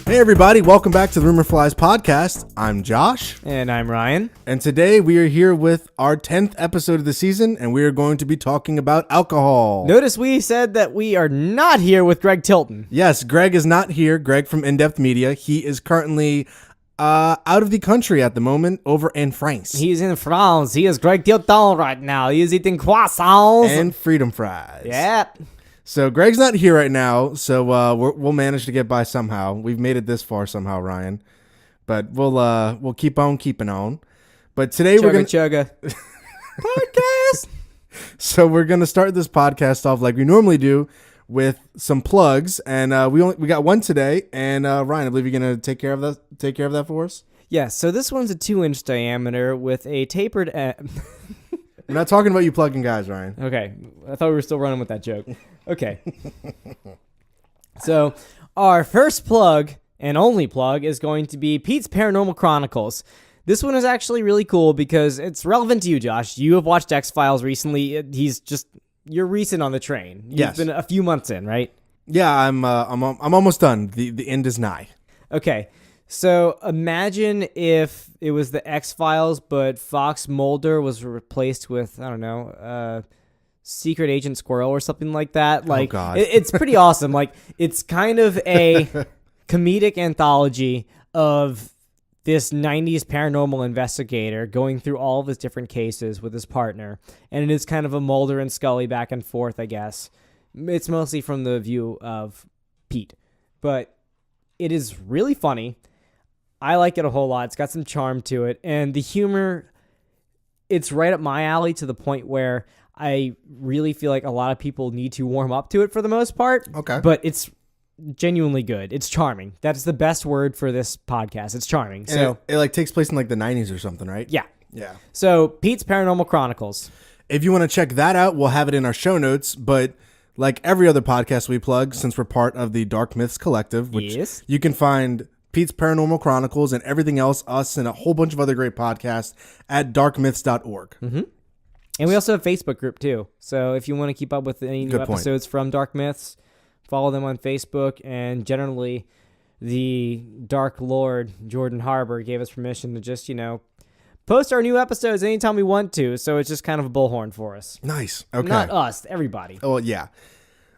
Hey everybody, welcome back to the Rumor Flies podcast. I'm Josh. And I'm Ryan. And today we are here with our 10th episode of the season, and we are going to be talking about alcohol. Notice we said that we are not here with Greg Tilton. Yes, Greg is not here. Greg from In-Depth Media. He is currently out of the country at the moment, over in France. He's in France. He is Greg Tilton right now. He is eating croissants. And freedom fries. Yeah. So Greg's not here right now, so we'll manage to get by somehow. We've made it this far somehow, Ryan. But we'll keep on keeping on. But today we're gonna podcast. So we're gonna start this podcast off like we normally do with some plugs, and we got one today. And Ryan, I believe you're gonna take care of that for us. Yeah. So this one's a 2-inch diameter with a tapered. We're not talking about you plugging guys, Ryan. Okay, I thought we were still running with that joke. Okay. So our first plug and only plug is going to be Pete's Paranormal Chronicles. This one is actually really cool because it's relevant to you, Josh. You have watched X-Files recently. You're recent on the train. You've been a few months in, right? Yeah, I'm almost done. The end is nigh. Okay. So imagine if it was the X-Files, but Fox Mulder was replaced with, I don't know, Secret Agent Squirrel or something like that. Like, oh God. It's pretty awesome. Like, it's kind of a comedic anthology of this 90s paranormal investigator going through all of his different cases with his partner. And it is kind of a Mulder and Scully back and forth, I guess. It's mostly from the view of Pete. But it is really funny. I like it a whole lot. It's got some charm to it. And the humor, it's right up my alley to the point where I really feel like a lot of people need to warm up to it for the most part. Okay. But it's genuinely good. It's charming. That's the best word for this podcast. It's charming. And so it like takes place in like the 90s or something, right? Yeah. Yeah. So Pete's Paranormal Chronicles. If you want to check that out, we'll have it in our show notes. But like every other podcast we plug, since we're part of the Dark Myths Collective, which you can find Pete's Paranormal Chronicles and everything else, us and a whole bunch of other great podcasts at darkmyths.org. Mm-hmm. And we also have a Facebook group too. So if you want to keep up with any new episodes from Dark Myths, follow them on Facebook. And generally, the Dark Lord, Jordan Harbour, gave us permission to just, post our new episodes anytime we want to. So it's just kind of a bullhorn for us. Nice. Okay. Not us, everybody. Oh, yeah.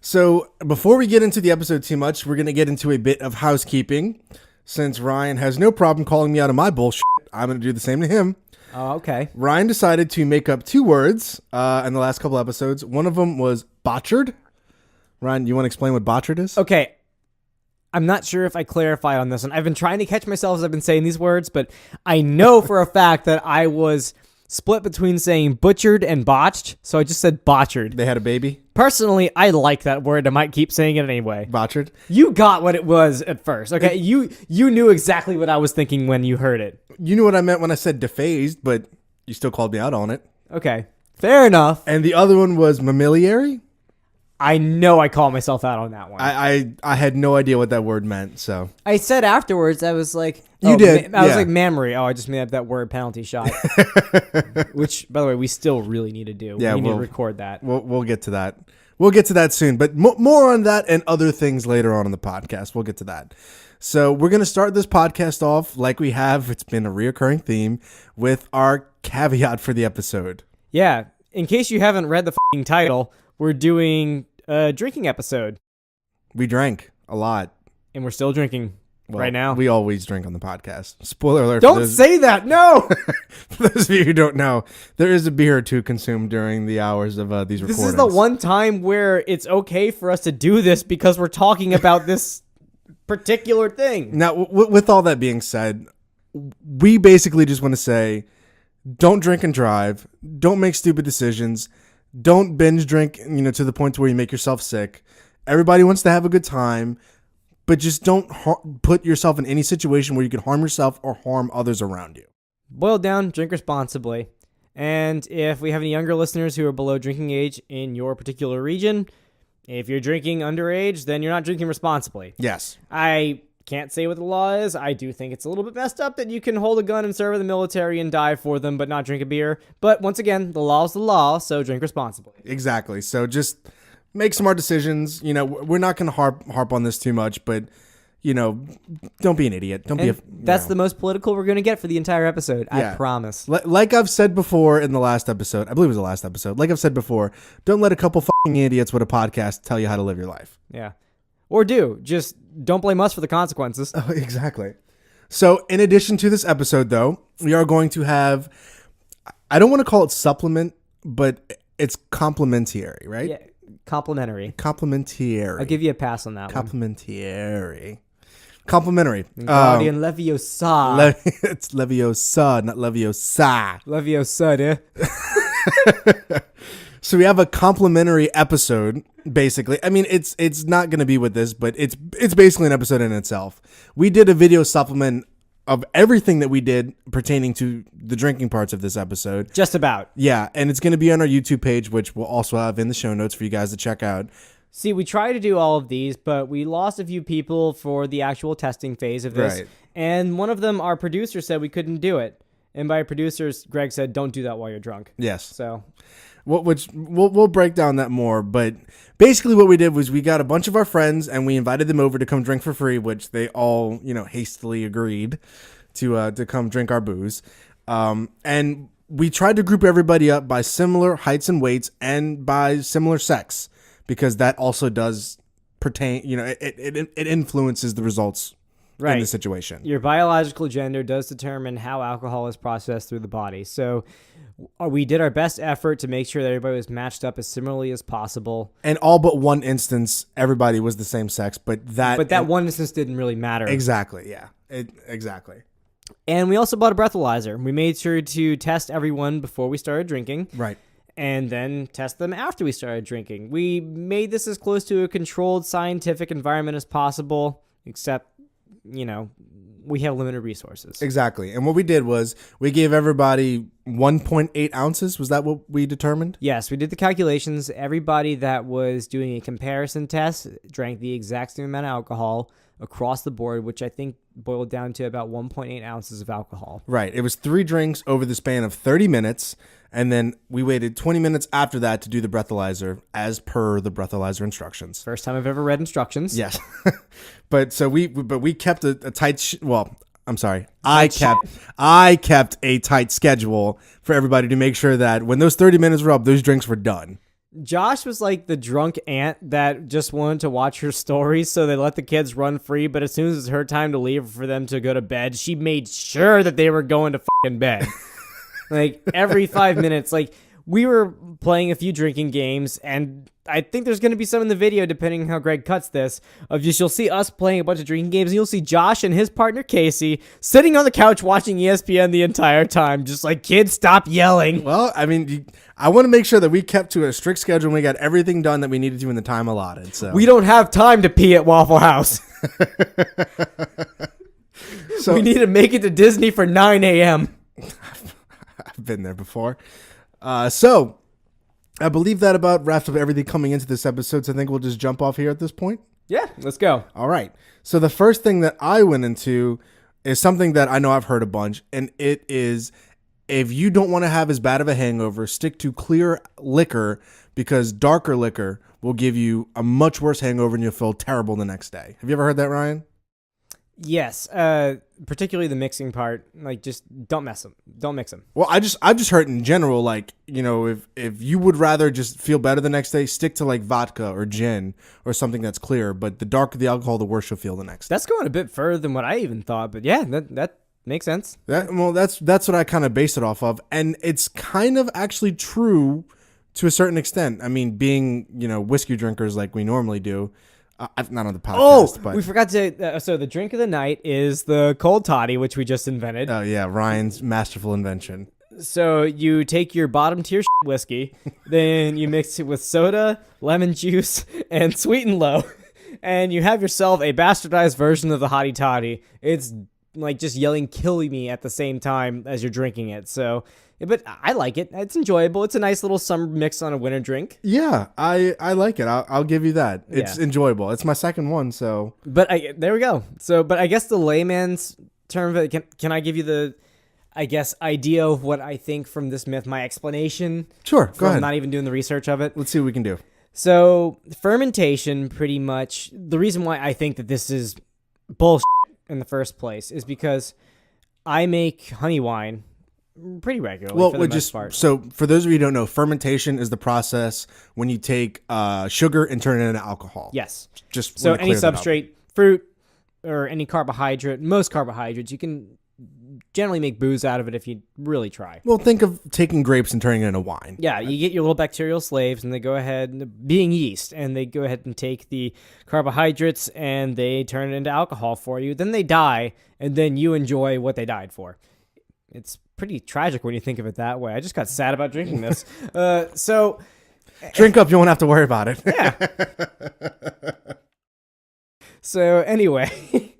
So before we get into the episode too much, we're going to get into a bit of housekeeping. Since Ryan has no problem calling me out of my bullshit, I'm going to do the same to him. Oh, okay. Ryan decided to make up 2 words in the last couple episodes. One of them was botchered. Ryan, you want to explain what botchered is? Okay. I'm not sure if I clarified on this one. I've been trying to catch myself as I've been saying these words, but I know for a fact that I was split between saying butchered and botched, so I just said botchered. They had a baby? Personally, I like that word. I might keep saying it anyway. Botchered? You got what it was at first, okay? You knew exactly what I was thinking when you heard it. You knew what I meant when I said defaced, but you still called me out on it. Okay, fair enough. And the other one was mammillary? I know I call myself out on that one. I had no idea what that word meant, so. I said afterwards, I was like... You did. I was like, mammary. Oh, I just made up that word, penalty shot. Which, by the way, we still really need to do. Yeah, we need to record that. We'll get to that. We'll get to that soon, but more on that and other things later on in the podcast. We'll get to that. So we're going to start this podcast off like we have. It's been a reoccurring theme with our caveat for the episode. Yeah. In case you haven't read the f***ing title, we're doing a drinking episode. We drank a lot. And we're still drinking right now. We always drink on the podcast. Spoiler alert. Don't say that. No. For those of you who don't know, there is a beer or two consumed during the hours of these recordings. This is the one time where it's okay for us to do this because we're talking about this particular thing. Now, with all that being said, we basically just want to say, don't drink and drive. Don't make stupid decisions. Don't binge drink, to the point where you make yourself sick. Everybody wants to have a good time, but just don't put yourself in any situation where you can harm yourself or harm others around you. Boiled down, drink responsibly. And if we have any younger listeners who are below drinking age in your particular region, if you're drinking underage, then you're not drinking responsibly. Yes. I can't say what the law is. I do think it's a little bit messed up that you can hold a gun and serve in the military and die for them, but not drink a beer. But once again, the law is the law, so drink responsibly. Exactly. So just make smart decisions. We're not going to harp on this too much, but don't be an idiot. Don't be That's the most political we're going to get for the entire episode. Yeah. I promise. Like I've said before in the last episode, I believe it was the last episode. Like I've said before, don't let a couple fucking idiots with a podcast tell you how to live your life. Yeah. Or just don't blame us for the consequences. Oh, exactly. So in addition to this episode, though, we are going to have, I don't want to call it supplement, but it's complimentary, right? Yeah. Complimentary. Complimentary. I'll give you a pass on that one. Complimentary. Complimentary. Guardian Leviosa. It's Leviosa, not Leviosa. Leviosa, So we have a complimentary episode, basically. I mean, it's not going to be with this, but it's basically an episode in itself. We did a video supplement of everything that we did pertaining to the drinking parts of this episode. Just about. Yeah, and it's going to be on our YouTube page, which we'll also have in the show notes for you guys to check out. See, we tried to do all of these, but we lost a few people for the actual testing phase of this. Right. And one of them, our producer, said we couldn't do it. And by producers, Greg said, don't do that while you're drunk. Yes. So, which we'll break down that more. But basically what we did was we got a bunch of our friends and we invited them over to come drink for free, which they all, hastily agreed to come drink our booze. And we tried to group everybody up by similar heights and weights and by similar sex, because that also does pertain, it influences the results right. in the situation. Your biological gender does determine how alcohol is processed through the body. So we did our best effort to make sure that everybody was matched up as similarly as possible. And all but one instance, everybody was the same sex, but that one instance didn't really matter. Exactly, yeah. Exactly. And we also bought a breathalyzer. We made sure to test everyone before we started drinking. Right. And then test them after we started drinking. We made this as close to a controlled scientific environment as possible, except, we have limited resources. Exactly. And what we did was we gave everybody 1.8 ounces. Was that what we determined? Yes, we did the calculations. Everybody that was doing a comparison test drank the exact same amount of alcohol across the board, which I think boiled down to about 1.8 ounces of alcohol. Right. It was 3 drinks over the span of 30 minutes. And then we waited 20 minutes after that to do the breathalyzer as per the breathalyzer instructions. First time I've ever read instructions. Yes. But we kept a tight, I kept a tight schedule for everybody to make sure that when those 30 minutes were up, those drinks were done. Josh was like the drunk aunt that just wanted to watch her stories, so they let the kids run free, but as soon as it's her time to leave for them to go to bed, she made sure that they were going to fucking bed. Like, every 5 minutes, like, we were playing a few drinking games, and I think there's going to be some in the video, depending on how Greg cuts this, of just, you'll see us playing a bunch of drinking games, and you'll see Josh and his partner, Casey, sitting on the couch watching ESPN the entire time, just like, kids, stop yelling. Well, I mean, I want to make sure that we kept to a strict schedule and we got everything done that we needed to in the time allotted. So we don't have time to pee at Waffle House. So we need to make it to Disney for 9 a.m. I've been there before. So I believe that about wraps up everything coming into this episode. So I think we'll just jump off here at this point. Yeah, let's go. All right. So the first thing that I went into is something that I know I've heard a bunch, and it is, if you don't want to have as bad of a hangover, stick to clear liquor, because darker liquor will give you a much worse hangover and you'll feel terrible the next day. Have you ever heard that, Ryan? Yes, particularly the mixing part. Like, just don't mix them. Well, I've just heard in general, like, if you would rather just feel better the next day, stick to like vodka or gin or something that's clear. But the darker the alcohol, the worse you'll feel the next day. That's going a bit further than what I even thought. But yeah, that makes sense. That's what I kind of based it off of, and it's kind of actually true to a certain extent. I mean, being whiskey drinkers like we normally do. Not on the podcast, but we forgot to. So the drink of the night is the cold toddy, which we just invented. Oh yeah, Ryan's masterful invention. So you take your bottom tier whiskey, then you mix it with soda, lemon juice, and sweet and low, and you have yourself a bastardized version of the hottie toddy. It's like just yelling "kill me" at the same time as you're drinking it. So. But I like it. It's enjoyable. It's a nice little summer mix on a winter drink. Yeah, I like it. I'll give you that. It's enjoyable. It's my second one, so. But there we go. So, but I guess the layman's term of it, can I give you the, I guess, idea of what I think from this myth, my explanation? Sure, go ahead. Not even doing the research of it. Let's see what we can do. So fermentation, pretty much, the reason why I think that this is bullshit in the first place is because I make honey wine pretty regularly for the most part. So for those of you who don't know, fermentation is the process when you take sugar and turn it into alcohol. Yes. Just so wanna any clear that up. substrate, fruit, or any carbohydrate, most carbohydrates, you can generally make booze out of it if you really try. Well, think of taking grapes and turning it into wine. Yeah, you get your little bacterial slaves, and they go ahead, being yeast, and they go ahead and take the carbohydrates and they turn it into alcohol for you. Then they die, and then you enjoy what they died for. It's pretty tragic when you think of it that way. I just got sad about drinking this. So drink up, you won't have to worry about it. Yeah. So anyway,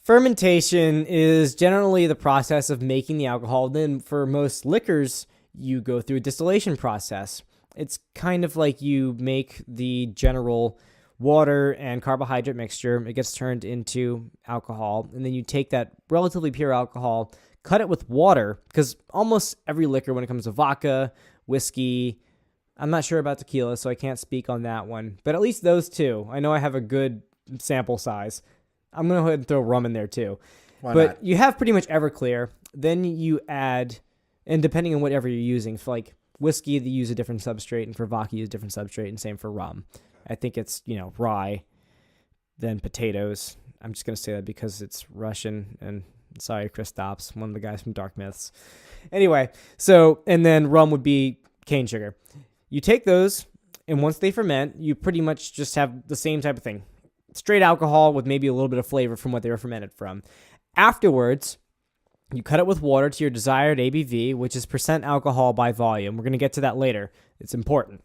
fermentation is generally the process of making the alcohol. Then for most liquors, you go through a distillation process. It's kind of like you make the general water and carbohydrate mixture. It gets turned into alcohol, and then you take that relatively pure alcohol, cut it with water, because almost every liquor, when it comes to vodka, whiskey, I'm not sure about tequila, so I can't speak on that one, but at least those two, I know I have a good sample size. I'm going to go ahead and throw rum in there too. Why but not? You have pretty much Everclear. Then you add, and depending on whatever you're using, for like whiskey, they use a different substrate, and for vodka, you use a different substrate, and same for rum. I think it's, rye, then potatoes. I'm just going to say that because it's Russian, and sorry, Chris Stops, one of the guys from Dark Myths. Anyway, and then rum would be cane sugar. You take those, and once they ferment, you pretty much just have the same type of thing. Straight alcohol with maybe a little bit of flavor from what they were fermented from. Afterwards, you cut it with water to your desired ABV, which is percent alcohol by volume. We're going to get to that later. It's important.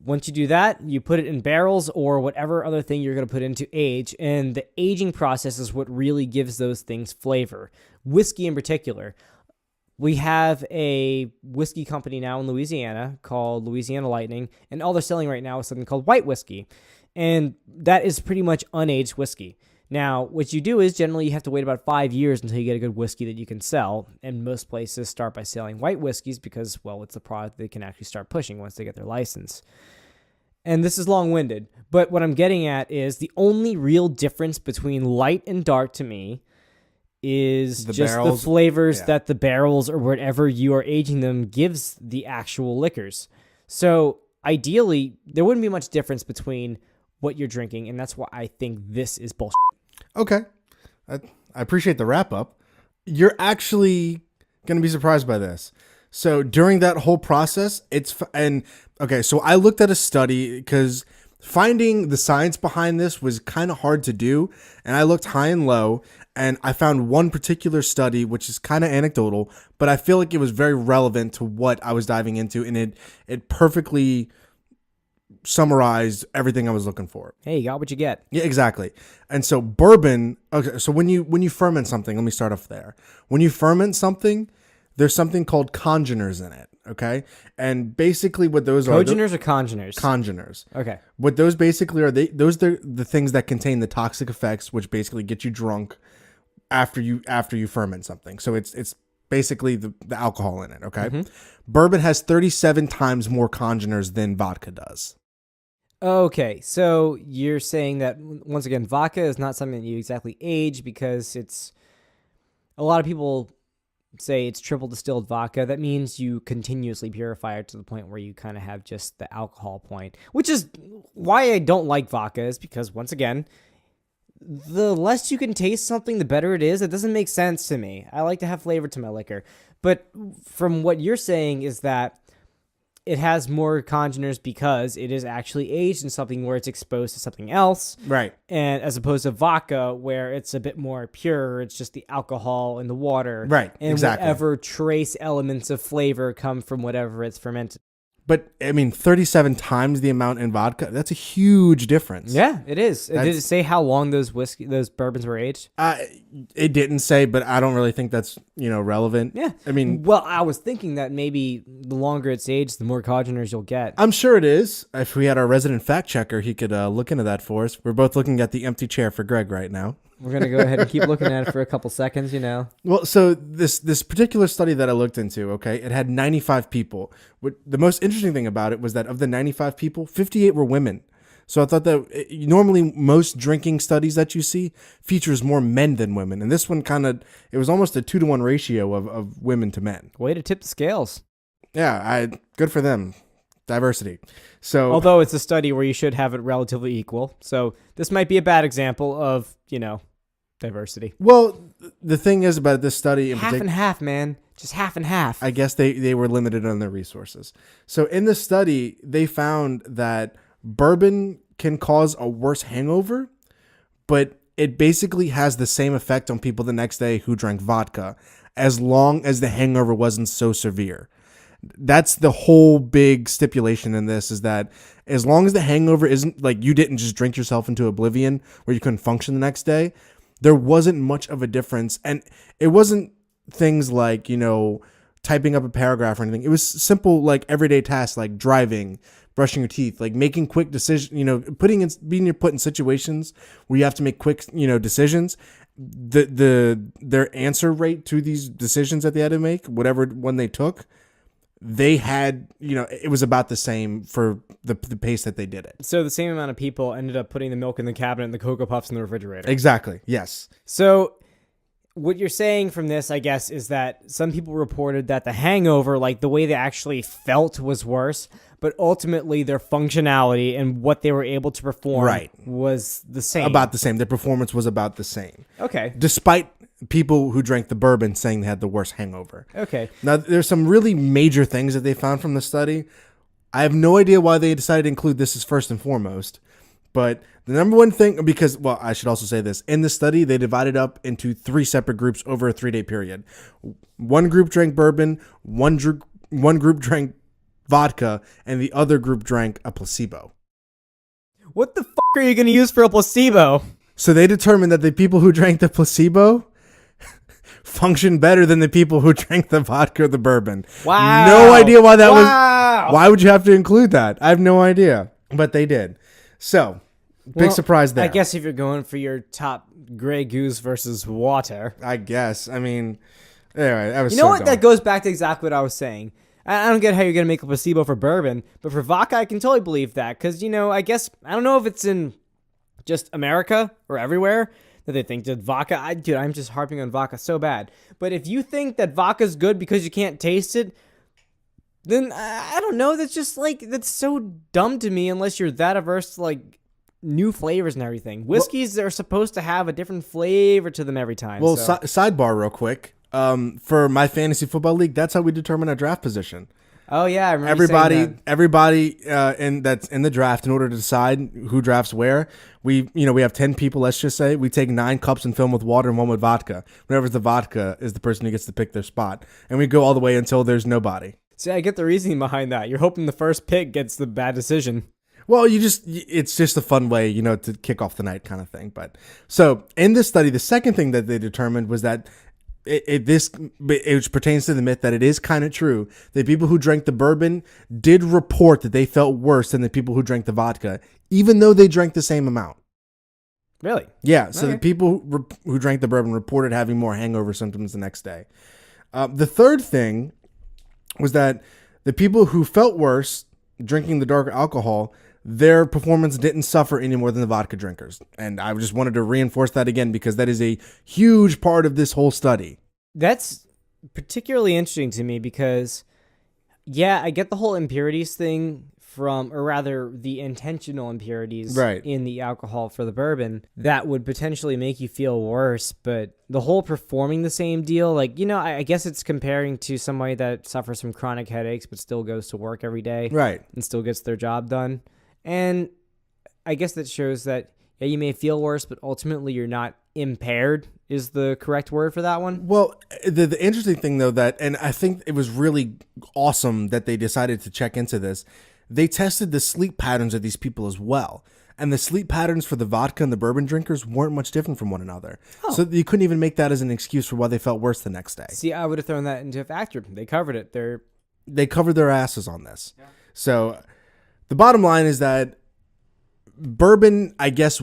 Once you do that, you put it in barrels or whatever other thing you're going to put in to age, and the aging process is what really gives those things flavor. Whiskey in particular. We have a whiskey company now in Louisiana called Louisiana Lightning, and all they're selling right now is something called white whiskey. And that is pretty much unaged whiskey. Now, what you do is generally you have to wait about 5 years until you get a good whiskey that you can sell. And most places start by selling white whiskeys because, well, it's a product they can actually start pushing once they get their license. And this is long-winded, but what I'm getting at is the only real difference between light and dark to me is The just barrels? the flavors Yeah. that the barrels or whatever you are aging them gives the actual liquors. So ideally, there wouldn't be much difference between what you're drinking, and that's why I think this is bullshit. Okay. I appreciate the wrap up. You're actually going to be surprised by this. So during that whole process, so I looked at a study because finding the science behind this was kind of hard to do. And I looked high and low, and I found one particular study, which is kind of anecdotal, but I feel like it was very relevant to what I was diving into. And it perfectly summarized everything I was looking for. Hey, you got what you get. Yeah, exactly. And so bourbon, okay, so when you ferment something, let me start off there. When you ferment something, there's something called congeners in it, okay? And basically what those are... Cogeners or congeners? Congeners. Okay. What those basically are, they're the things that contain the toxic effects, which basically get you drunk after you ferment something. So it's basically the alcohol in it, okay? Mm-hmm. Bourbon has 37 times more congeners than vodka does. Okay, so you're saying that, once again, vodka is not something that you exactly age because it's... A lot of people say it's triple distilled vodka. That means you continuously purify it to the point where you kind of have just the alcohol point, which is why I don't like vodka, is because, once again, the less you can taste something, the better it is. It doesn't make sense to me. I like to have flavor to my liquor. But from what you're saying is that it has more congeners because it is actually aged in something where it's exposed to something else. Right. And as opposed to vodka, where it's a bit more pure, it's just the alcohol and the water. Right, And exactly. whatever trace elements of flavor come from whatever it's fermented. But, 37 times the amount in vodka, that's a huge difference. Yeah, it is. Did it say how long those bourbons were aged? It didn't say, but I don't really think that's, relevant. Yeah. Well, I was thinking that maybe the longer it's aged, the more congeners you'll get. I'm sure it is. If we had our resident fact checker, he could look into that for us. We're both looking at the empty chair for Greg right now. We're going to go ahead and keep looking at it for a couple seconds, Well, so this particular study that I looked into, okay, it had 95 people. The most interesting thing about it was that of the 95 people, 58 were women. So I thought that normally most drinking studies that you see features more men than women. And this one it was almost a 2-to-1 ratio of women to men. Way to tip the scales. Yeah, good for them. Diversity. So, although it's a study where you should have it relatively equal. So this might be a bad example of, diversity. Well, the thing is about this study in half and half, man. Just half and half. I guess they were limited on their resources. So in this study, they found that bourbon can cause a worse hangover, but it basically has the same effect on people the next day who drank vodka, as long as the hangover wasn't so severe. That's the whole big stipulation in this, is that as long as the hangover isn't like you didn't just drink yourself into oblivion where you couldn't function the next day, there wasn't much of a difference. And it wasn't things like, typing up a paragraph or anything. It was simple, like everyday tasks like driving, brushing your teeth, like making quick decisions, being put in situations where you have to make quick, decisions. Their answer rate to these decisions that they had to make, whatever one they took, they had, it was about the same for the pace that they did it. So the same amount of people ended up putting the milk in the cabinet and the Cocoa Puffs in the refrigerator. Exactly. Yes. So what you're saying from this, I guess, is that some people reported that the hangover, like the way they actually felt, was worse, but ultimately their functionality and what they were able to perform was the same. About the same. Their performance was about the same. Okay. Despite people who drank the bourbon saying they had the worst hangover. Okay. Now, there's some really major things that they found from the study. I have no idea why they decided to include this as first and foremost. But the number one thing, because, well, I should also say this. In the study, they divided up into 3 separate groups over a 3-day period. One group drank bourbon, one group drank vodka, and the other group drank a placebo. What the fuck are you going to use for a placebo? So they determined that the people who drank the placebo functioned better than the people who drank the vodka or the bourbon. Wow. No idea why that was. Why would you have to include that? I have no idea. But they did. So, big surprise there. I guess if you're going for your top Grey Goose versus water. I guess. I mean, anyway, that was You know what? That goes back to exactly what I was saying. I don't get how you're going to make a placebo for bourbon, but for vodka, I can totally believe that. Because, I guess, I don't know if it's in just America or everywhere that they think that vodka, I'm just harping on vodka so bad. But if you think that vodka's good because you can't taste it, then I don't know. That's just that's so dumb to me unless you're that averse to new flavors and everything. Whiskeys are supposed to have a different flavor to them every time. Well, sidebar real quick. For my fantasy football league, that's how we determine our draft position. Oh yeah, I remember everybody that's in the draft, in order to decide who drafts where, we have 10 people. Let's just say we take 9 cups and fill them with water and 1 with vodka. Whoever's the vodka is the person who gets to pick their spot, and we go all the way until there's nobody. See, I get the reasoning behind that. You're hoping the first pick gets the bad decision. Well, it's just a fun way, to kick off the night kind of thing. But so in this study, the second thing that they determined was that which pertains to the myth that it is kind of true that people who drank the bourbon did report that they felt worse than the people who drank the vodka, even though they drank the same amount. Really? Yeah. So the people who drank the bourbon reported having more hangover symptoms the next day. The third thing was that the people who felt worse drinking the darker alcohol, their performance didn't suffer any more than the vodka drinkers. And I just wanted to reinforce that again, because that is a huge part of this whole study. That's particularly interesting to me because, yeah, I get the whole impurities thing or rather the intentional impurities in the alcohol for the bourbon that would potentially make you feel worse. But the whole performing the same deal, I guess it's comparing to somebody that suffers from chronic headaches but still goes to work every day. Right. And still gets their job done. And I guess that shows that, yeah, you may feel worse, but ultimately you're not impaired is the correct word for that one. Well, the interesting thing, though, and I think it was really awesome that they decided to check into this, they tested the sleep patterns of these people as well. And the sleep patterns for the vodka and the bourbon drinkers weren't much different from one another. Oh. So you couldn't even make that as an excuse for why they felt worse the next day. See, I would have thrown that into a factor. They covered it. They covered their asses on this. Yeah. So the bottom line is that bourbon, I guess,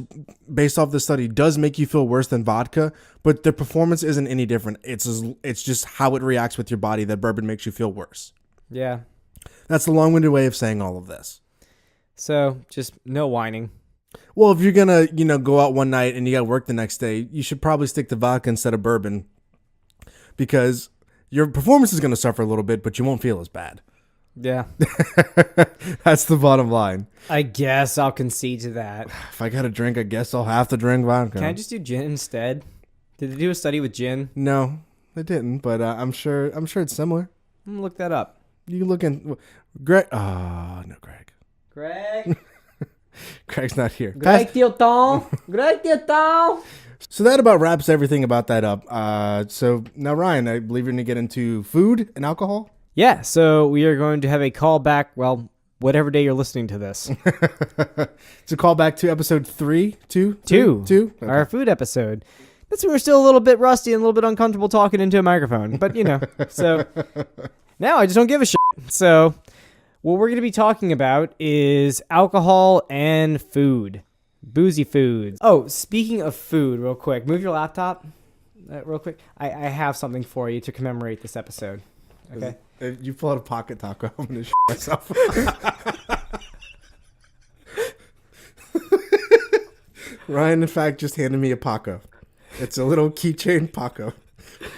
based off the study, does make you feel worse than vodka, but the performance isn't any different. It's just how it reacts with your body that bourbon makes you feel worse. Yeah. That's the long-winded way of saying all of this. So just no whining. Well, if you're gonna, go out one night and you got to work the next day, you should probably stick to vodka instead of bourbon, because your performance is gonna suffer a little bit, but you won't feel as bad. Yeah. That's the bottom line. I guess I'll concede to that. If I got to drink, I guess I'll have to drink vodka. Can I just do gin instead? Did they do a study with gin? No, they didn't, but I'm sure it's similar. I'm gonna look that up. You can look in. Greg. Oh, no, Greg. Greg. Greg's not here. Greg Tilton. Greg Tilton. So that about wraps everything about that up. So now, Ryan, I believe you're going to get into food and alcohol? Yeah, so we are going to have a callback, well, whatever day you're listening to this. It's a callback to episode 3? Two? Okay. Our food episode. That's when we're still a little bit rusty and a little bit uncomfortable talking into a microphone. But, so now I just don't give a shit. So what we're going to be talking about is alcohol and food. Boozy foods. Oh, speaking of food, real quick. Move your laptop real quick. I have something for you to commemorate this episode. Okay? If you pull out a pocket taco, I'm going to shit myself. Ryan, in fact, just handed me a Paco. It's a little keychain Paco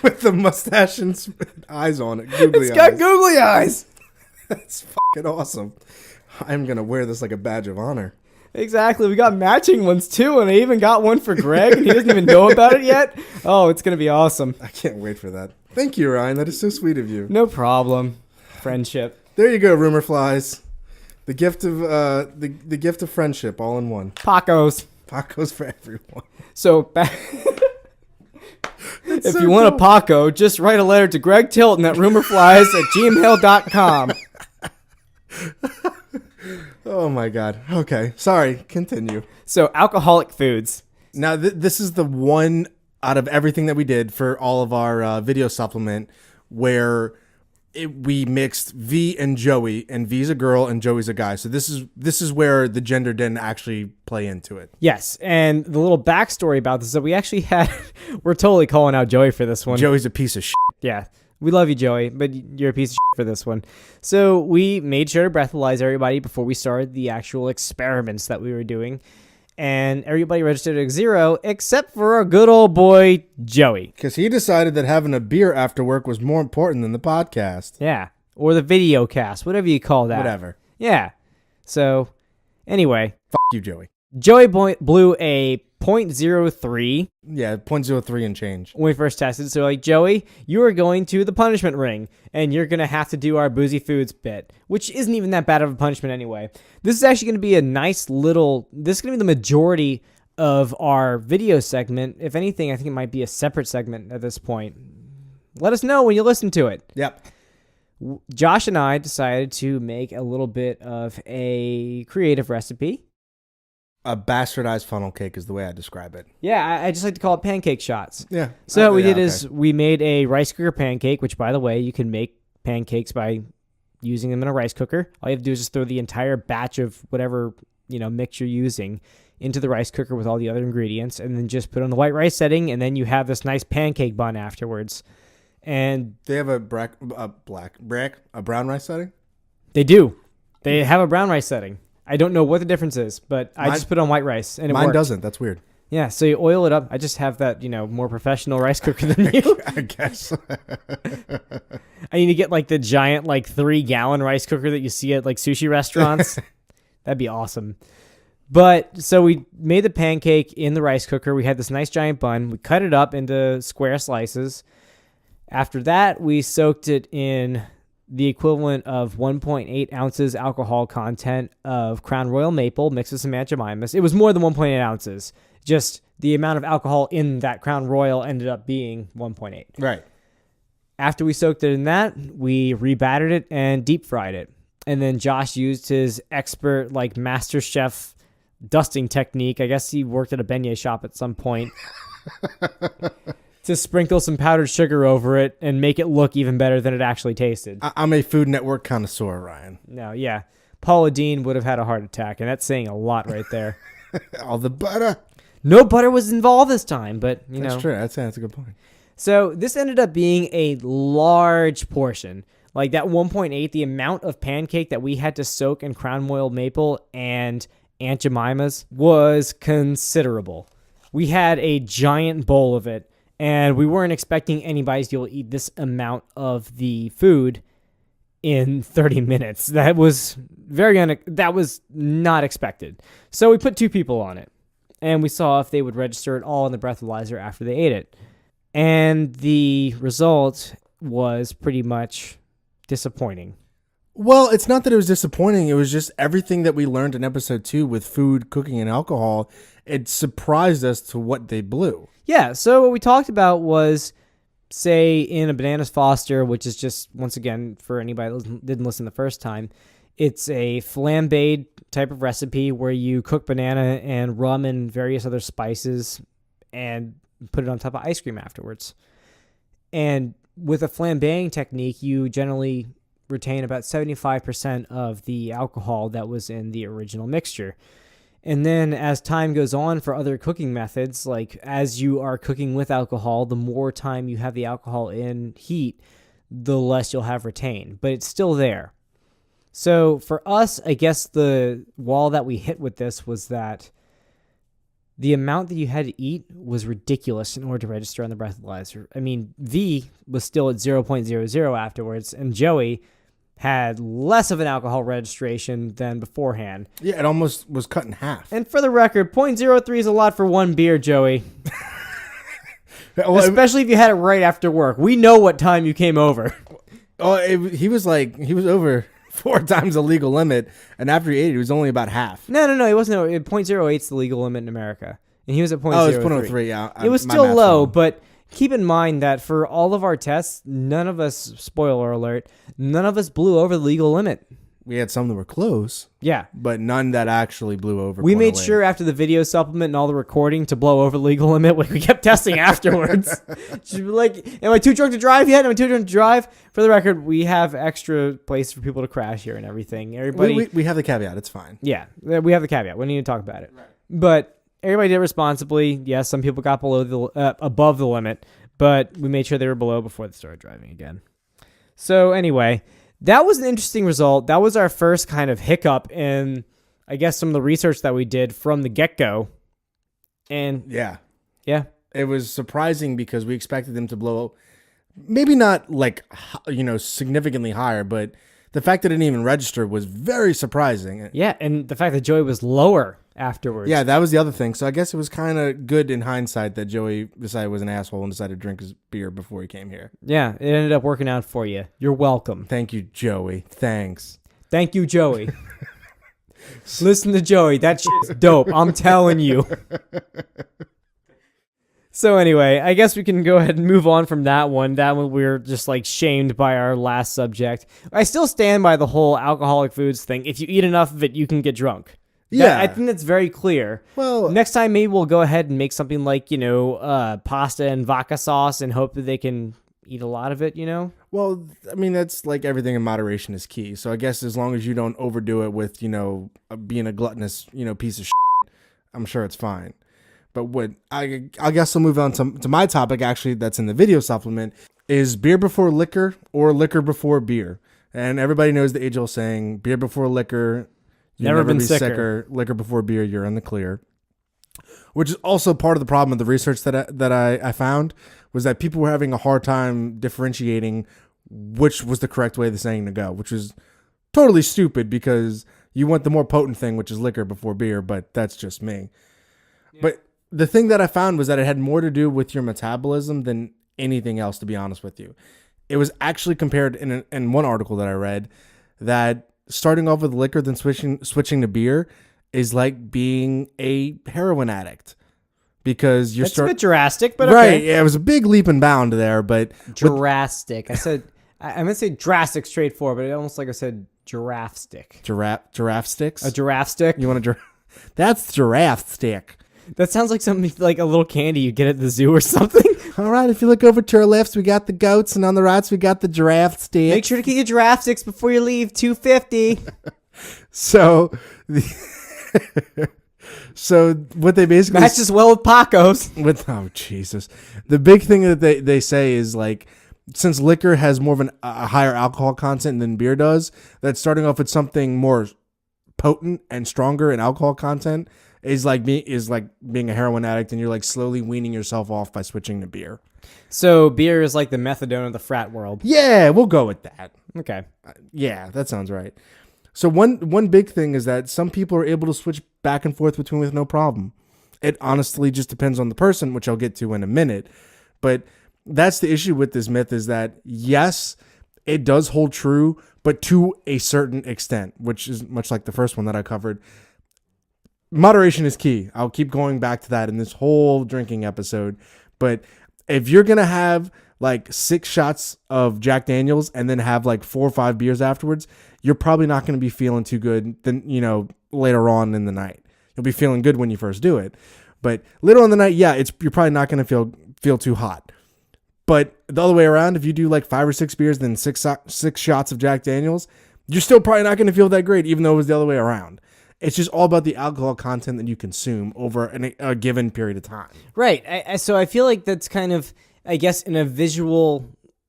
with the mustache and eyes on it. It's got googly eyes. That's fucking awesome. I'm going to wear this like a badge of honor. Exactly. We got matching ones too, and I even got one for Greg, and he doesn't even know about it yet. Oh, it's going to be awesome. I can't wait for that. Thank you, Ryan. That is so sweet of you. No problem. Friendship. There you go, rumor flies. The gift of the gift of friendship, all in one. Pacos. Pacos for everyone. So, if you want a Paco, just write a letter to Greg Tilton at rumorflies@gmail.com. Oh my God. Okay. Sorry. Continue. So, alcoholic foods. Now, this is the one out of everything that we did for all of our video supplement where we mixed V and Joey, and V's a girl and Joey's a guy. So this is where the gender didn't actually play into it. Yes, and the little backstory about this is that we actually had, we're totally calling out Joey for this one. Joey's a piece of shit. Yeah. We love you, Joey, but you're a piece of shit for this one. So we made sure to breathalyze everybody before we started the actual experiments that we were doing. And everybody registered at 0 except for our good old boy, Joey. Because he decided that having a beer after work was more important than the podcast. Yeah. Or the video cast, whatever you call that. Whatever. Yeah. So, anyway. Fuck you, Joey. Joey blew a .03. Yeah, 0.03 and change. When we first tested. So, Joey, you are going to the punishment ring, and you're going to have to do our boozy foods bit, which isn't even that bad of a punishment anyway. This is actually going to be a nice little, this is going to be the majority of our video segment. If anything, I think it might be a separate segment at this point. Let us know when you listen to it. Yep. Josh and I decided to make a little bit of a creative recipe. A bastardized funnel cake is the way I describe it. Yeah, I just like to call it pancake shots. Yeah. So what we did is we made a rice cooker pancake, which, by the way, you can make pancakes by using them in a rice cooker. All you have to do is just throw the entire batch of whatever mix you're using into the rice cooker with all the other ingredients, and then just put on the white rice setting, and then you have this nice pancake bun afterwards. And they have a brown rice setting? They do. They have a brown rice setting. I don't know what the difference is, but I just put on white rice, and it mine worked. Doesn't. That's weird. Yeah, so you oil it up. I just have that, more professional rice cooker than you. I guess. I need to get, the giant, 3-gallon rice cooker that you see at, sushi restaurants. That'd be awesome. But, so we made the pancake in the rice cooker. We had this nice giant bun. We cut it up into square slices. After that, we soaked it in the equivalent of 1.8 ounces alcohol content of Crown Royal Maple mixed with some Aunt Jemima's. It was more than 1.8 ounces. Just the amount of alcohol in that Crown Royal ended up being 1.8. Right. After we soaked it in that, we rebattered it and deep fried it. And then Josh used his expert, master chef dusting technique. I guess he worked at a beignet shop at some point. To sprinkle some powdered sugar over it and make it look even better than it actually tasted. I'm a Food Network connoisseur, Ryan. No, yeah. Paula Deen would have had a heart attack, and that's saying a lot right there. All the butter. No butter was involved this time, but, That's true. That's a good point. So this ended up being a large portion. Like that 1.8, the amount of pancake that we had to soak in Crown Royal maple and Aunt Jemima's was considerable. We had a giant bowl of it, and we weren't expecting anybody to be able to eat this amount of the food in 30 minutes. That was that was not expected. So we put 2 people on it, and we saw if they would register it all in the breathalyzer after they ate it. And the result was pretty much disappointing. Well, it's not that it was disappointing. It was just everything that we learned in episode 2 with food, cooking, and alcohol. It surprised us to what they blew. Yeah, so what we talked about was, say, in a Bananas Foster, which is just, once again, for anybody that didn't listen the first time, it's a flambéed type of recipe where you cook banana and rum and various other spices and put it on top of ice cream afterwards. And with a flambeing technique, you generally retain about 75% of the alcohol that was in the original mixture. And then as time goes on for other cooking methods, like as you are cooking with alcohol, the more time you have the alcohol in heat, the less you'll have retained. But it's still there. So for us, I guess the wall that we hit with this was that the amount that you had to eat was ridiculous in order to register on the breathalyzer. I mean, V was still at 0.00 afterwards, and Joey had less of an alcohol registration than beforehand. Yeah, it almost was cut in half. And for the record, 0.03 is a lot for one beer, Joey. Especially if you had it right after work. We know what time you came over. Oh, he was over 4 times the legal limit, and after he ate it, was only about half. No, he wasn't. 0.08 is the legal limit in America, and he was at 0.03. Oh, it's 0.03, yeah. It was still low, but keep in mind that for all of our tests, none of us, spoiler alert, none of us blew over the legal limit. We had some that were close. Yeah. But none that actually blew over. We made sure after the video supplement and all the recording to blow over the legal limit. We kept testing afterwards. She'd be like, am I too drunk to drive yet? Am I too drunk to drive? For the record, we have extra place for people to crash here and everything. Everybody, we have the caveat. It's fine. Yeah, we have the caveat. We don't need to talk about it. Right. But everybody did responsibly. Yes, some people got above the limit, but we made sure they were below before they started driving again. So anyway, that was an interesting result. That was our first kind of hiccup in, I guess, some of the research that we did from the get-go. And yeah. It was surprising because we expected them to blow, maybe not like, significantly higher, but the fact that it didn't even register was very surprising. Yeah, and the fact that Joey was lower afterwards. Yeah, that was the other thing. So I guess it was kind of good in hindsight that Joey decided he was an asshole and decided to drink his beer before he came here. Yeah, it ended up working out for you. You're welcome. Thank you, Joey. Thanks. Thank you, Joey. Listen to Joey. That shit's dope. I'm telling you. So anyway, I guess we can go ahead and move on from that one. That one we were just like shamed by our last subject. I still stand by the whole alcoholic foods thing. If you eat enough of it, you can get drunk. I think that's very clear. Well, next time maybe we'll go ahead and make something like, pasta and vodka sauce and hope that they can eat a lot of it, Well, I mean, that's like everything in moderation is key. So I guess as long as you don't overdo it with, being a gluttonous, piece of shit, I'm sure it's fine. But what I guess I'll move on to my topic, actually, that's in the video supplement, is beer before liquor or liquor before beer. And everybody knows the age-old saying, beer before liquor, you'll never be sicker. Liquor before beer, you're in the clear. Which is also part of the problem of the research that I found, was that people were having a hard time differentiating which was the correct way of the saying to go, which was totally stupid because you want the more potent thing, which is liquor before beer, but that's just me. Yeah. But the thing that I found was that it had more to do with your metabolism than anything else, to be honest with you. It was actually compared in one article that I read that starting off with liquor then switching to beer is like being a heroin addict, because you're a bit drastic, but right. Okay. Yeah, it was a big leap and bound there, but drastic. I said I'm gonna say drastic straightforward, but it almost like I said giraffe stick. Giraffe sticks. A giraffe stick. You want That's giraffe stick. That sounds like something like a little candy you get at the zoo or something. All right, if you look over to our lefts, we got the goats, and on the rights, we got the giraffe stick. Make sure to get your giraffe sticks before you leave. $2.50. So, so what they basically matches well with Paco's. Oh Jesus! The big thing that they say is like since liquor has more of a higher alcohol content than beer does, that starting off with something more potent and stronger in alcohol content is like being a heroin addict, and you're like slowly weaning yourself off by switching to beer. So beer is like the methadone of the frat world. Yeah, we'll go with that. Okay. Yeah, that sounds right. So one big thing is that some people are able to switch back and forth between with no problem. It honestly just depends on the person, which I'll get to in a minute. But that's the issue with this myth, is that yes, it does hold true, but to a certain extent, which is much like the first one that I covered. Moderation is key. I'll keep going back to that in this whole drinking episode. But if you're going to have like 6 shots of Jack Daniels and then have like 4 or 5 beers afterwards, you're probably not going to be feeling too good then, later on in the night. You'll be feeling good when you first do it. But later on in the night, yeah, you're probably not going to feel too hot. But the other way around, if you do like 5 or 6 beers, then 6 shots of Jack Daniels, you're still probably not going to feel that great, even though it was the other way around. It's just all about the alcohol content that you consume over a given period of time. Right. So I feel like that's kind of, I guess, in a visual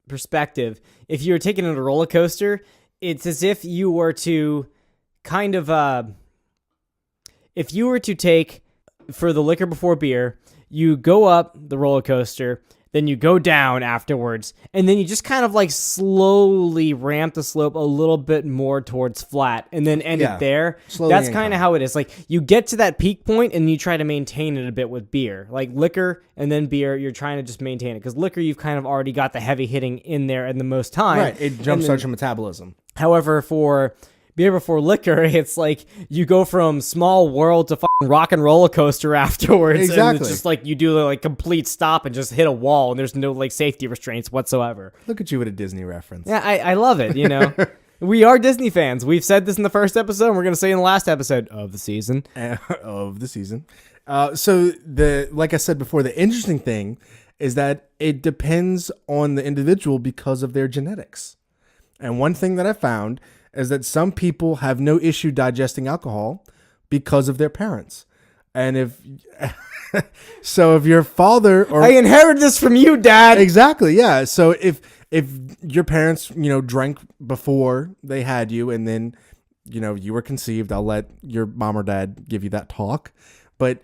perspective, if you were taking it on a roller coaster, it's as if you were to kind of, if you were to take, for the liquor before beer, you go up the roller coaster, then you go down afterwards, and then you just kind of like slowly ramp the slope a little bit more towards flat, and then end it there. Slowly. That's kind of how it is. Like, you get to that peak point, and you try to maintain it a bit with beer. Like liquor and then beer, you're trying to just maintain it, because liquor, you've kind of already got the heavy hitting in there and the most time. Right, it jumpstarts your metabolism. However, for beer before liquor, it's like you go from small world to fucking rock and roller coaster afterwards. Exactly. And it's just like you do the like complete stop and just hit a wall, and there's no like safety restraints whatsoever. Look at you with a Disney reference. Yeah, I love it, We are Disney fans. We've said this in the first episode, and we're going to say in the last episode of the season. So like I said before, the interesting thing is that it depends on the individual because of their genetics. And one thing that I found is that some people have no issue digesting alcohol because of their parents. And if your father or I inherited this from you, Dad. Exactly, yeah. So if your parents, drank before they had you, and then, you were conceived, I'll let your mom or dad give you that talk. But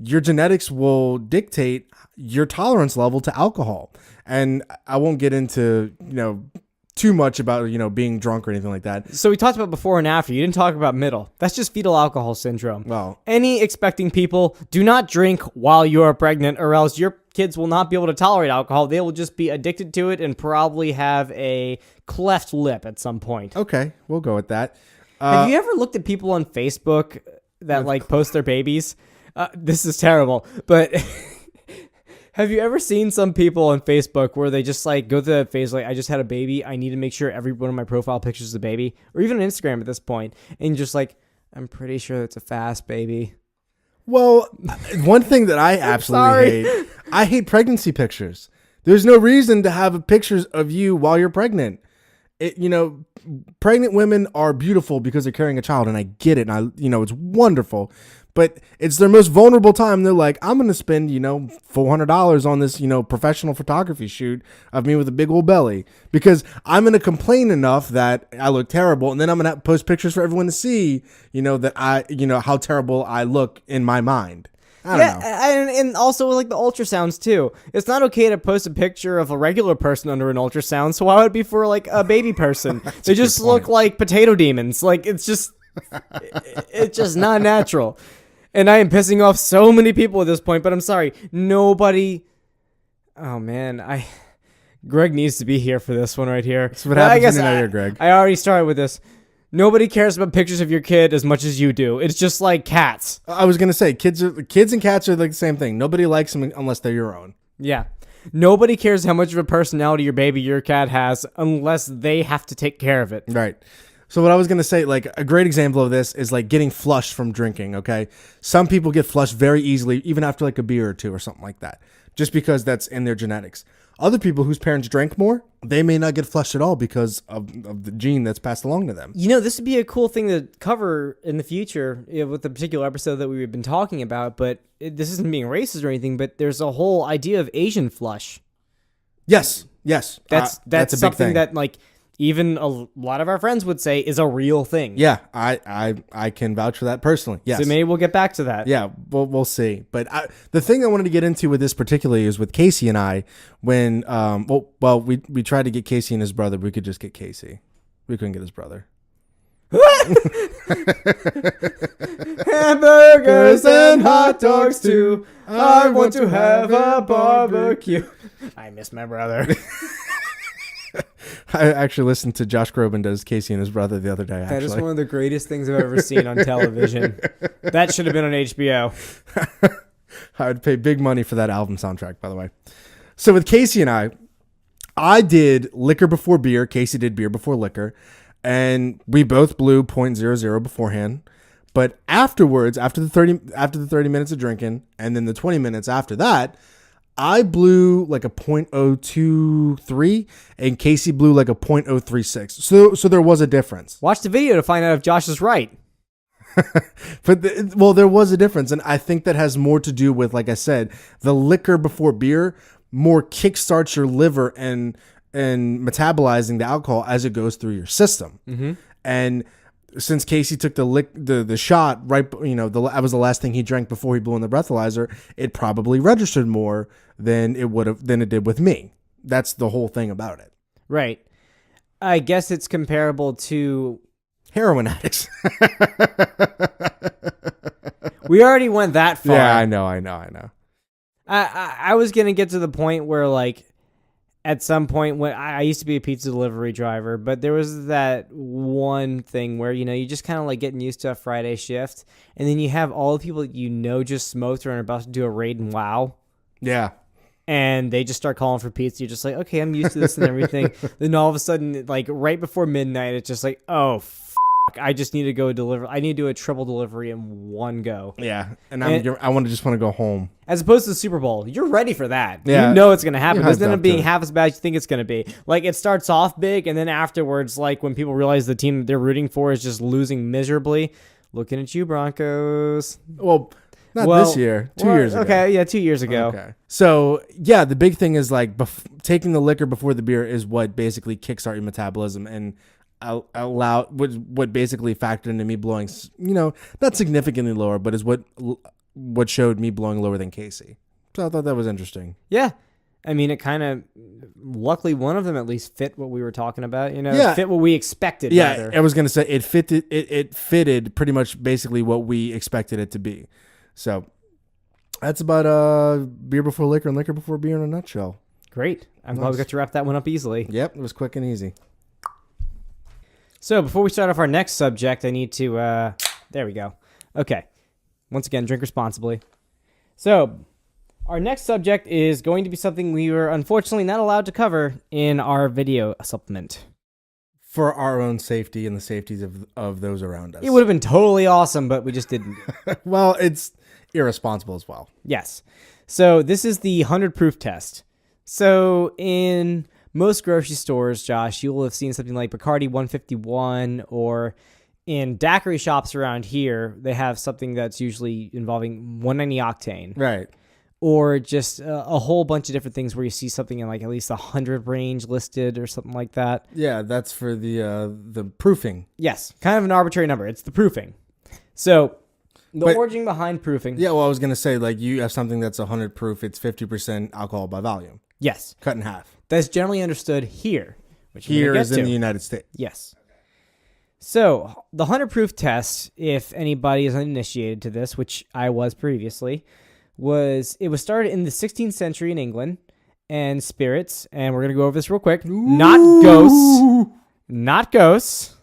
your genetics will dictate your tolerance level to alcohol. And I won't get into, too much about, being drunk or anything like that. So we talked about before and after. You didn't talk about middle. That's just fetal alcohol syndrome. Well, any expecting people, do not drink while you are pregnant, or else your kids will not be able to tolerate alcohol. They will just be addicted to it and probably have a cleft lip at some point. Okay, we'll go with that. Have you ever looked at people on Facebook that like post their babies? This is terrible, but have you ever seen some people on Facebook where they just like go through that phase, like, I just had a baby, I need to make sure every one of my profile pictures is a baby, or even on Instagram at this point, and just like, I'm pretty sure it's a fast baby. Well, one thing that I absolutely hate, I hate pregnancy pictures. There's no reason to have pictures of you while you're pregnant. Pregnant women are beautiful because they're carrying a child, and I get it, and it's wonderful. But it's their most vulnerable time. They're like, I'm going to spend, $400 on this, professional photography shoot of me with a big old belly, because I'm going to complain enough that I look terrible. And then I'm going to post pictures for everyone to see, that how terrible I look in my mind. I don't know. And also like the ultrasounds too. It's not okay to post a picture of a regular person under an ultrasound. So why would it be for like a baby person? They just look like potato demons. Like it's just not natural. And I am pissing off so many people at this point, but I'm sorry. Nobody. Oh man, Greg needs to be here for this one right here. That's what happens when you're not here, Greg. I already started with this. Nobody cares about pictures of your kid as much as you do. It's just like cats. I was gonna say kids and cats are like the same thing. Nobody likes them unless they're your own. Yeah. Nobody cares how much of a personality your cat has unless they have to take care of it. Right. So what I was going to say, like a great example of this is like getting flushed from drinking, okay? Some people get flushed very easily, even after like a beer or two or something like that, just because that's in their genetics. Other people whose parents drank more, they may not get flushed at all because of the gene that's passed along to them. This would be a cool thing to cover in the future with the particular episode that we've been talking about, but this isn't being racist or anything, but there's a whole idea of Asian flush. Yes. Yes, That's a big something thing. that like even a lot of our friends would say is a real thing. Yeah, I can vouch for that personally. Yes. So maybe we'll get back to that. Yeah, we'll see. But the thing I wanted to get into with this particularly is with Casey and I. When we tried to get Casey and his brother, but we could just get Casey. We couldn't get his brother. Hamburgers and hot dogs too. I want to have a barbecue. I miss my brother. I actually listened to Josh Groban does Casey and his brother the other day. That is one of the greatest things I've ever seen on television. That should have been on HBO. I would pay big money for that album soundtrack, by the way. So with Casey and I did liquor before beer. Casey did beer before liquor. And we both blew .00 beforehand. But afterwards, after the 30 minutes of drinking, and then the 20 minutes after that, I blew like a .023, and Casey blew like a .036. So there was a difference. Watch the video to find out if Josh is right. But there was a difference, and I think that has more to do with, like I said, the liquor before beer more kickstarts your liver and metabolizing the alcohol as it goes through your system. Mm-hmm. And since Casey took the shot right, that was the last thing he drank before he blew in the breathalyzer, it probably registered more than it did with me. That's the whole thing about it. Right. I guess it's comparable to heroin addicts. We already went that far. Yeah, I know. I was gonna get to the point where like at some point when I used to be a pizza delivery driver, but there was that one thing where, you just kind of like getting used to a Friday shift, and then you have all the people that just smoked or are about to do a raid and wow. Yeah. And they just start calling for pizza. You're just like, okay, I'm used to this and everything. Then all of a sudden, like right before midnight, it's just like, oh, I just need to go deliver. I need to do a triple delivery in one go. Yeah. And I just want to go home. As opposed to the Super Bowl, you're ready for that. Yeah. You know it's going to happen. It doesn't end up being to half as bad as you think it's going to be. Like, it starts off big, and then afterwards, like, when people realize the team they're rooting for is just losing miserably, looking at you, Broncos. Well, not this year. 2 years ago. Okay, yeah, 2 years ago. Okay. So, yeah, the big thing is, like, taking the liquor before the beer is what basically kickstart your metabolism and allow what basically factored into me blowing, not significantly lower, but is what showed me blowing lower than Casey. So I thought that was interesting. Yeah. I mean, it kind of, luckily one of them at least fit what we were talking about, fit what we expected. Yeah, rather. I was going to say it fitted pretty much basically what we expected it to be. So that's about beer before liquor and liquor before beer in a nutshell. Great. I'm glad we got to wrap that one up easily. Yep, it was quick and easy. So before we start off our next subject, I need to, there we go. Okay. Once again, drink responsibly. So our next subject is going to be something we were unfortunately not allowed to cover in our video supplement. For our own safety and the safeties of those around us. It would have been totally awesome, but we just didn't. Well, it's irresponsible as well. Yes. So this is the 100 proof test. So in most grocery stores, Josh, you will have seen something like Bacardi 151, or in daiquiri shops around here, they have something that's usually involving 190 octane. Right. Or just a whole bunch of different things where you see something in like at least 100 range listed or something like that. Yeah, that's for the proofing. Yes, kind of an arbitrary number. It's the proofing. So the origin behind proofing. Yeah, well, I was going to say, like, you have something that's 100 proof, it's 50% alcohol by volume. Yes. Cut in half. That's generally understood here. Which here is in the United States. Yes. So the 100 proof test, if anybody is uninitiated to this, which I was previously, was started in the 16th century in England, and spirits, and we're going to go over this real quick. Ooh. Not ghosts.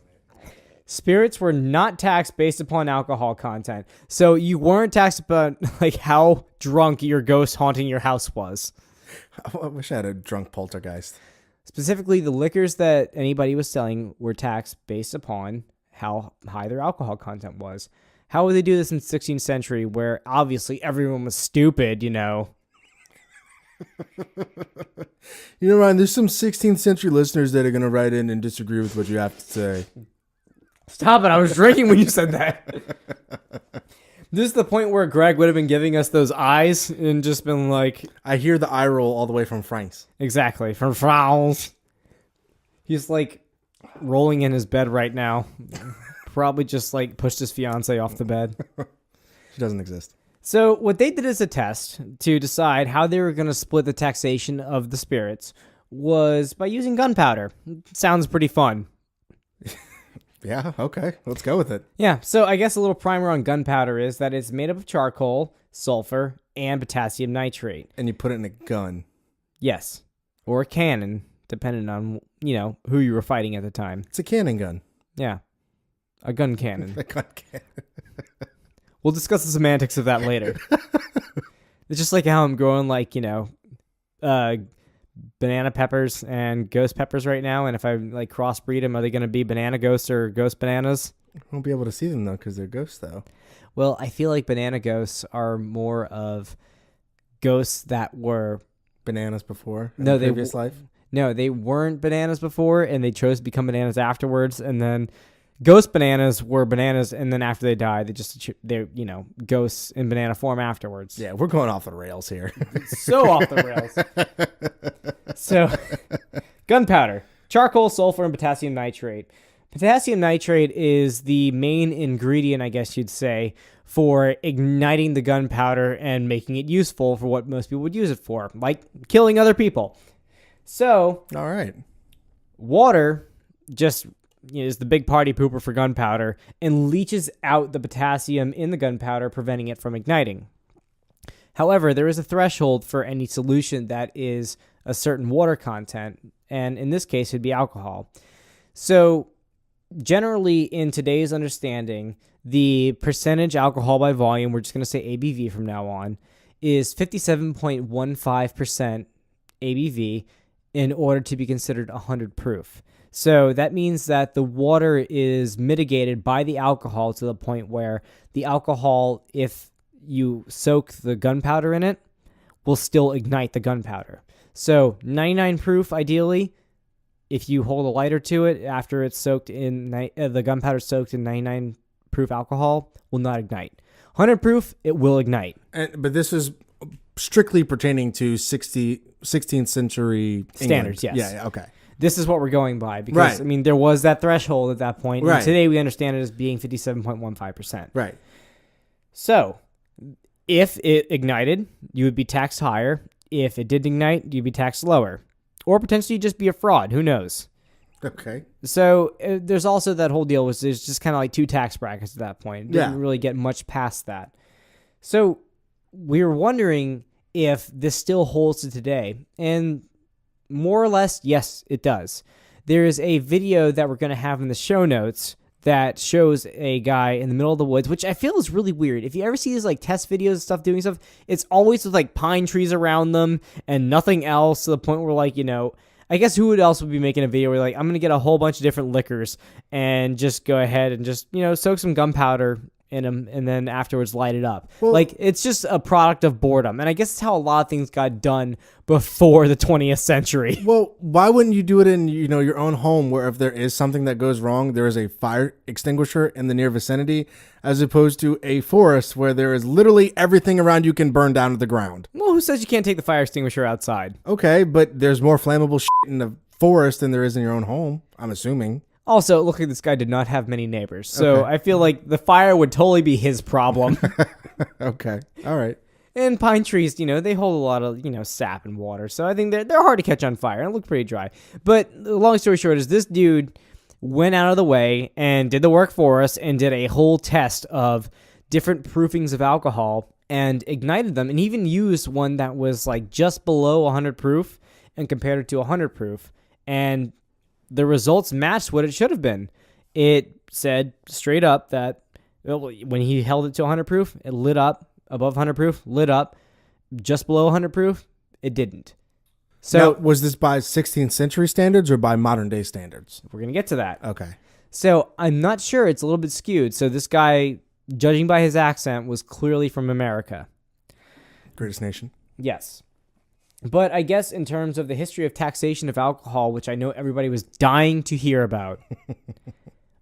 Spirits were not taxed based upon alcohol content. So you weren't taxed about like how drunk your ghost haunting your house was. I wish I had a drunk poltergeist. Specifically, the liquors that anybody was selling were taxed based upon how high their alcohol content was. How would they do this in the 16th century where obviously everyone was stupid, Ryan, there's some 16th century listeners that are going to write in and disagree with what you have to say. Stop it. I was drinking when you said that. This is the point where Greg would have been giving us those eyes and just been like... I hear the eye roll all the way from Frank's. Exactly, from France. He's like rolling in his bed right now. Probably just like pushed his fiance off the bed. She doesn't exist. So what they did as a test to decide how they were going to split the taxation of the spirits was by using gunpowder. Sounds pretty fun. Yeah, okay. Let's go with it. Yeah, so I guess a little primer on gunpowder is that it's made up of charcoal, sulfur, and potassium nitrate. And you put it in a gun. Yes, or a cannon, depending on, who you were fighting at the time. It's a cannon gun. Yeah, a gun cannon. A gun cannon. We'll discuss the semantics of that later. It's just like how I'm growing, banana peppers and ghost peppers right now, and if I crossbreed them, are they going to be banana ghosts or ghost bananas? I won't be able to see them though because they're ghosts though. Well, I feel like banana ghosts are more of ghosts that were bananas before in no, the previous life. No, they weren't bananas before, and they chose to become bananas afterwards, and then ghost bananas were bananas, and then after they died, they're ghosts in banana form afterwards. Yeah, we're going off the rails here. So off the rails. So, gunpowder, charcoal, sulfur, and potassium nitrate. Potassium nitrate is the main ingredient, I guess you'd say, for igniting the gunpowder and making it useful for what most people would use it for, like killing other people. So, all right, water just is the big party pooper for gunpowder and leaches out the potassium in the gunpowder, preventing it from igniting. However, there is a threshold for any solution that is a certain water content, and in this case, it'd be alcohol. So, generally, in today's understanding, the percentage alcohol by volume, we're just going to say ABV from now on, is 57.15% ABV in order to be considered 100 proof. So that means that the water is mitigated by the alcohol to the point where the alcohol, if you soak the gunpowder in it, will still ignite the gunpowder. So 99 proof, ideally, if you hold a lighter to it after it's soaked in the gunpowder soaked in 99 proof alcohol, will not ignite. 100 proof, it will ignite. But this is strictly pertaining to 16th century standards. England. Yes. Yeah. Okay. This is what we're going by because, right. There was that threshold at that point. Right. And today we understand it as being 57.15%. Right. So if it ignited, you would be taxed higher. If it didn't ignite, you'd be taxed lower. Or potentially just be a fraud. Who knows? Okay. So there's also that whole deal, which there's just kind of like two tax brackets at that point. It didn't really get much past that. So we were wondering if this still holds to today. And more or less, yes, it does. There is a video that we're going to have in the show notes that shows a guy in the middle of the woods, which I feel is really weird. If you ever see these test videos and stuff doing stuff, it's always with pine trees around them and nothing else, to the point where I guess who else would be making a video where I'm going to get a whole bunch of different liquors and just go ahead and just, soak some gunpowder in them and then afterwards light it up. Well, it's just a product of boredom. And I guess it's how a lot of things got done before the 20th century. Well, why wouldn't you do it in, your own home where if there is something that goes wrong, there is a fire extinguisher in the near vicinity, as opposed to a forest where there is literally everything around you can burn down to the ground? Well, who says you can't take the fire extinguisher outside? Okay, but there's more flammable shit in the forest than there is in your own home, I'm assuming. Also, it looked like this guy did not have many neighbors, so I feel like the fire would totally be his problem. Okay, all right. And pine trees, they hold a lot of, sap and water, so I think they're hard to catch on fire, and it looked pretty dry. But the long story short is this dude went out of the way and did the work for us and did a whole test of different proofings of alcohol and ignited them, and even used one that was just below 100 proof and compared it to 100 proof, and the results matched what it should have been. It said straight up that when he held it to 100 proof, it lit up. Above 100 proof, lit up. Just below 100 proof, it didn't. So now, was this by 16th century standards or by modern day standards? We're going to get to that. Okay. So I'm not sure. It's a little bit skewed. So this guy, judging by his accent, was clearly from America. Greatest nation. Yes. But I guess in terms of the history of taxation of alcohol, which I know everybody was dying to hear about,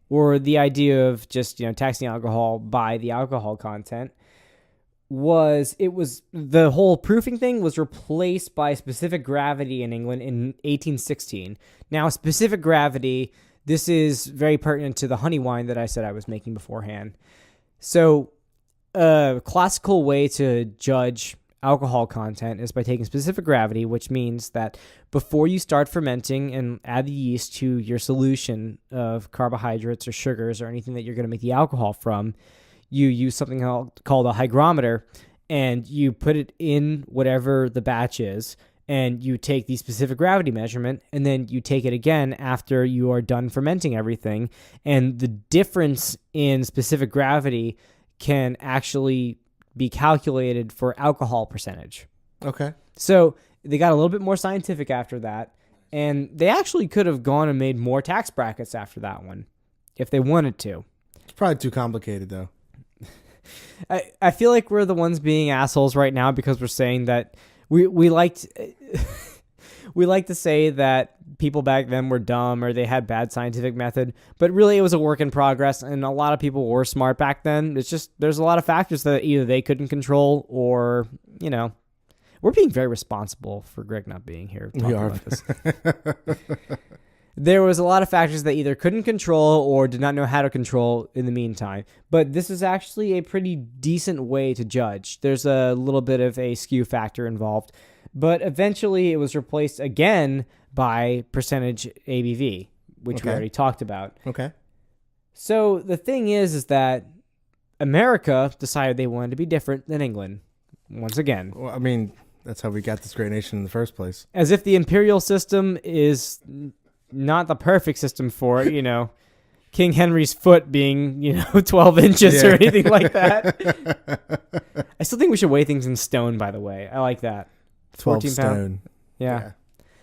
or the idea of just, taxing alcohol by the alcohol content, was the whole proofing thing was replaced by specific gravity in England in 1816. Now, specific gravity, this is very pertinent to the honey wine that I said I was making beforehand. So, a classical way to judge alcohol content is by taking specific gravity, which means that before you start fermenting and add the yeast to your solution of carbohydrates or sugars or anything that you're going to make the alcohol from, you use something called a hygrometer, and you put it in whatever the batch is, and you take the specific gravity measurement, and then you take it again after you are done fermenting everything, and the difference in specific gravity can actually be calculated for alcohol percentage. Okay. So they got a little bit more scientific after that, and they actually could have gone and made more tax brackets after that one if they wanted to. It's probably too complicated, though. I feel like we're the ones being assholes right now because we're saying that we liked we like to say that people back then were dumb or they had bad scientific method, but really it was a work in progress, and a lot of people were smart back then. It's just there's a lot of factors that either they couldn't control or, we're being very responsible for Greg not being here. We are. About this. There was a lot of factors that either couldn't control or did not know how to control in the meantime. But this is actually a pretty decent way to judge. There's a little bit of a skew factor involved. But eventually it was replaced again by percentage ABV, which we already talked about. Okay. So the thing is that America decided they wanted to be different than England once again. Well, I mean, that's how we got this great nation in the first place. As if the imperial system is not the perfect system for it, King Henry's foot being, 12 inches or anything like that. I still think we should weigh things in stone, by the way. I like that. 12 14 stone. pound. Yeah.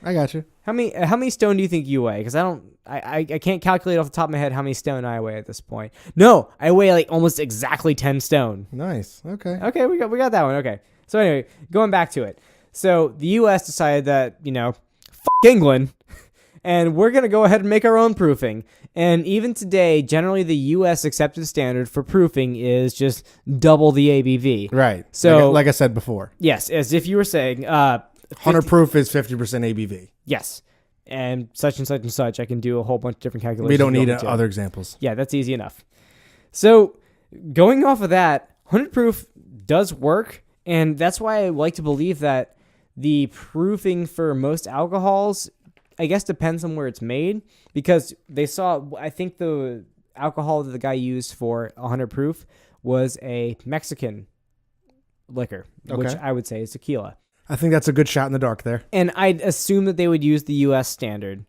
I got you. How many stone do you think you weigh? Because I can't calculate off the top of my head how many stone I weigh at this point. No, I weigh like almost exactly 10 stone. Nice. Okay. Okay, we got that one. Okay. So anyway, going back to it. So the U.S. decided that, England, and we're going to go ahead and make our own proofing. And even today, generally the U.S. accepted standard for proofing is just double the ABV. Right. So, like I said before. Yes, as if you were saying, 100 proof is 50% ABV. yes, and such and such and such. I can do a whole bunch of different calculations. We don't need other examples. Yeah, that's easy enough. So going off of that, 100 proof does work, and that's why I like to believe that the proofing for most alcohols, I guess, depends on where it's made, because I think the alcohol that the guy used for 100 proof was a Mexican liquor, which I would say is tequila. I think that's a good shot in the dark there. And I'd assume that they would use the U.S. standard.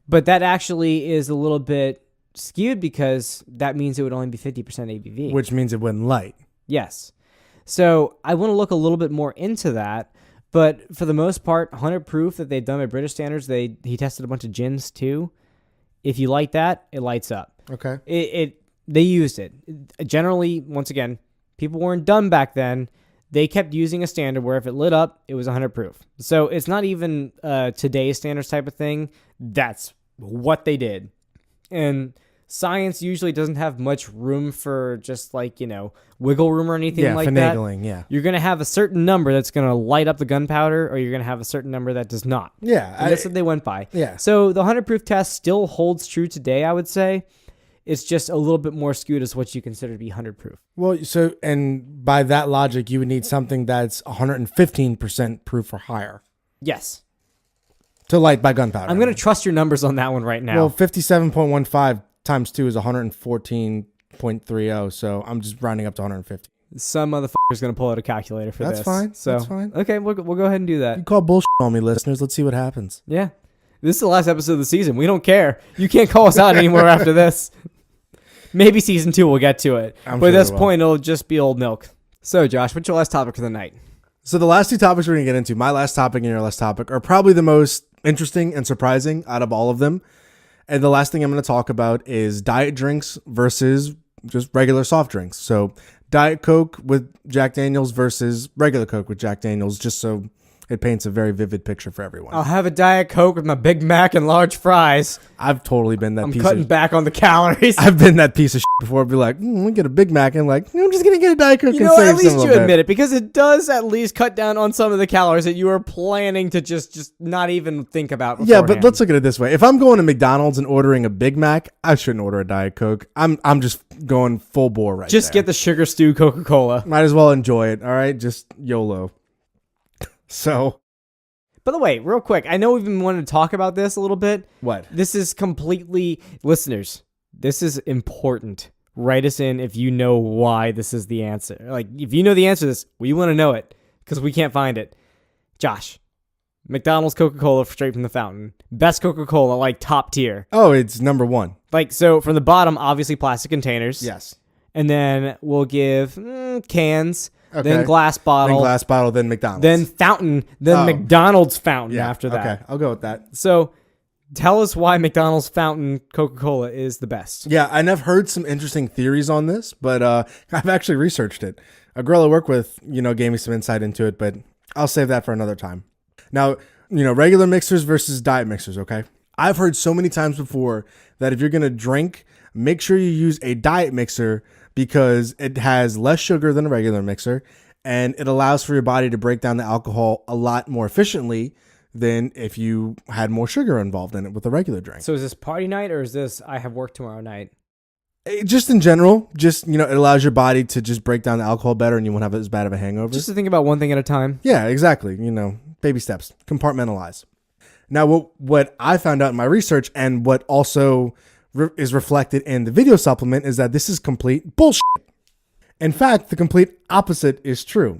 But that actually is a little bit skewed because that means it would only be 50% ABV. Which means it wouldn't light. Yes. So I want to look a little bit more into that. But for the most part, 100 proof that they've done by British standards, he tested a bunch of gins too. If you light that, it lights up. Okay. They used it. Generally, once again, people weren't dumb back then. They kept using a standard where if it lit up, it was 100 proof. So it's not even today's standards type of thing. That's what they did. And science usually doesn't have much room for just wiggle room or anything like that. Finagling, yeah. You're going to have a certain number that's going to light up the gunpowder, or you're going to have a certain number that does not. Yeah. And that's what they went by. Yeah. So the 100 proof test still holds true today, I would say. It's just a little bit more skewed as what you consider to be 100 proof. Well, and by that logic, you would need something that's 115% proof or higher. Yes. To light by gunpowder. I'm going to trust your numbers on that one right now. Well, 57.15 times 2 is 114.30, so I'm just rounding up to 150. Some motherfucker's going to pull out a calculator for this. That's fine. So, that's fine. Okay, we'll go ahead and do that. You call bullshit on me, listeners. Let's see what happens. Yeah. This is the last episode of the season. We don't care. You can't call us out anymore after this. Maybe season 2 we'll get to it. But at this point, it'll just be old milk. So, Josh, what's your last topic for the night? So the last two topics we're going to get into, my last topic and your last topic, are probably the most interesting and surprising out of all of them. And the last thing I'm going to talk about is diet drinks versus just regular soft drinks. So Diet Coke with Jack Daniels versus regular Coke with Jack Daniels, just so it paints a very vivid picture for everyone. I'll have a Diet Coke with my Big Mac and large fries. I've totally been that I'm piece cutting of back on the calories. I've been that piece of shit before. I'd be like, we get a Big Mac, and I'm just gonna get a Diet Coke You and know, save at least some you of admit it. it, because it does at least cut down on some of the calories that you are planning to just not even think about Yeah, beforehand. but let's look at it this way. If I'm going to McDonald's and ordering a Big Mac, I shouldn't order a Diet Coke. I'm just going full bore right just there. get the sugar stew Coca-Cola. Might as well enjoy it, all right? Just YOLO. So, By the way, real quick, I know we've been wanting to talk about this a little bit. what? This is completely, listeners, this is important. Write us in if you know why this is the answer. Like, if you know the answer to this, we want to know it, because we can't find it. Josh, McDonald's Coca-Cola straight from the fountain. Best Coca-Cola, like top tier. Oh, it's number one. Like, so from the bottom, obviously plastic containers. Yes. And then we'll give cans, Okay. then glass bottle, Then glass bottle, then McDonald's. then fountain, then Oh. McDonald's fountain yeah, after that. Okay, I'll go with that. So tell us why McDonald's fountain Coca-Cola is the best. Yeah, and I've heard some interesting theories on this, but I've actually researched it. A girl I work with, gave me some insight into it, but I'll save that for another time. Now, regular mixers versus diet mixers, okay? I've heard so many times before that if you're going to drink, make sure you use a diet mixer because it has less sugar than a regular mixer, and it allows for your body to break down the alcohol a lot more efficiently than if you had more sugar involved in it with a regular drink. So is this party night, or is this I have work tomorrow night? Just in general, it allows your body to just break down the alcohol better, and you won't have as bad of a hangover. Just to think about one thing at a time. Yeah, exactly. Baby steps, compartmentalize. Now, what I found out in my research, and what also is reflected in the video supplement, is that this is complete bullshit. In fact, the complete opposite is true.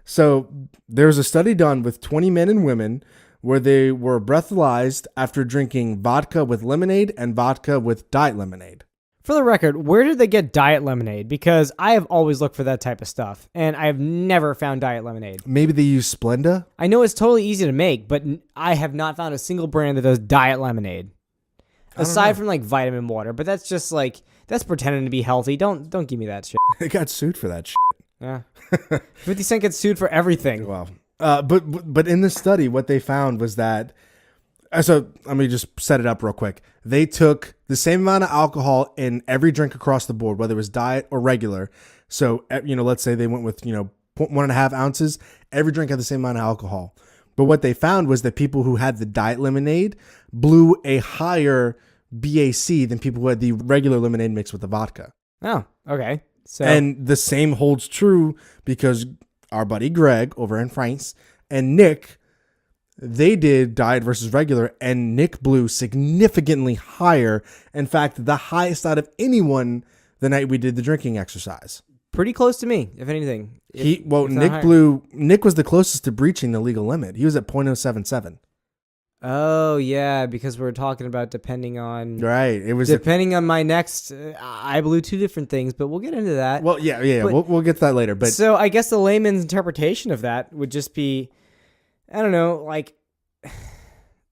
So there's a study done with 20 men and women where they were breathalyzed after drinking vodka with lemonade and vodka with diet lemonade. For the record, where did they get diet lemonade? Because I have always looked for that type of stuff, and I have never found diet lemonade. Maybe they use Splenda? I know it's totally easy to make, but I have not found a single brand that does diet lemonade. Aside from like vitamin water, but that's just like, that's pretending to be healthy. Don't give me that shit. They got sued for that shit. Yeah. 50 Cent gets sued for everything. Wow. But in this study, what they found was that, so let me just set it up real quick. They took the same amount of alcohol in every drink across the board, whether it was diet or regular. So, let's say they went with, 1.5 ounces. Every drink had the same amount of alcohol. But what they found was that people who had the diet lemonade blew a higher BAC than people who had the regular lemonade mixed with the vodka. Oh, okay. So, And the same holds true because our buddy Greg over in France and Nick, they did diet versus regular, and Nick blew significantly higher. In fact, the highest out of anyone the night we did the drinking exercise. pretty close to me, if anything. Nick higher. Nick was the closest to breaching the legal limit. He was at .077. Oh, yeah, because we're talking about depending on... Right. It was Depending on my next... I blew two different things, but we'll get into that. well, yeah. We'll get to that later. But So I guess the layman's interpretation of that would just be, I don't know, like...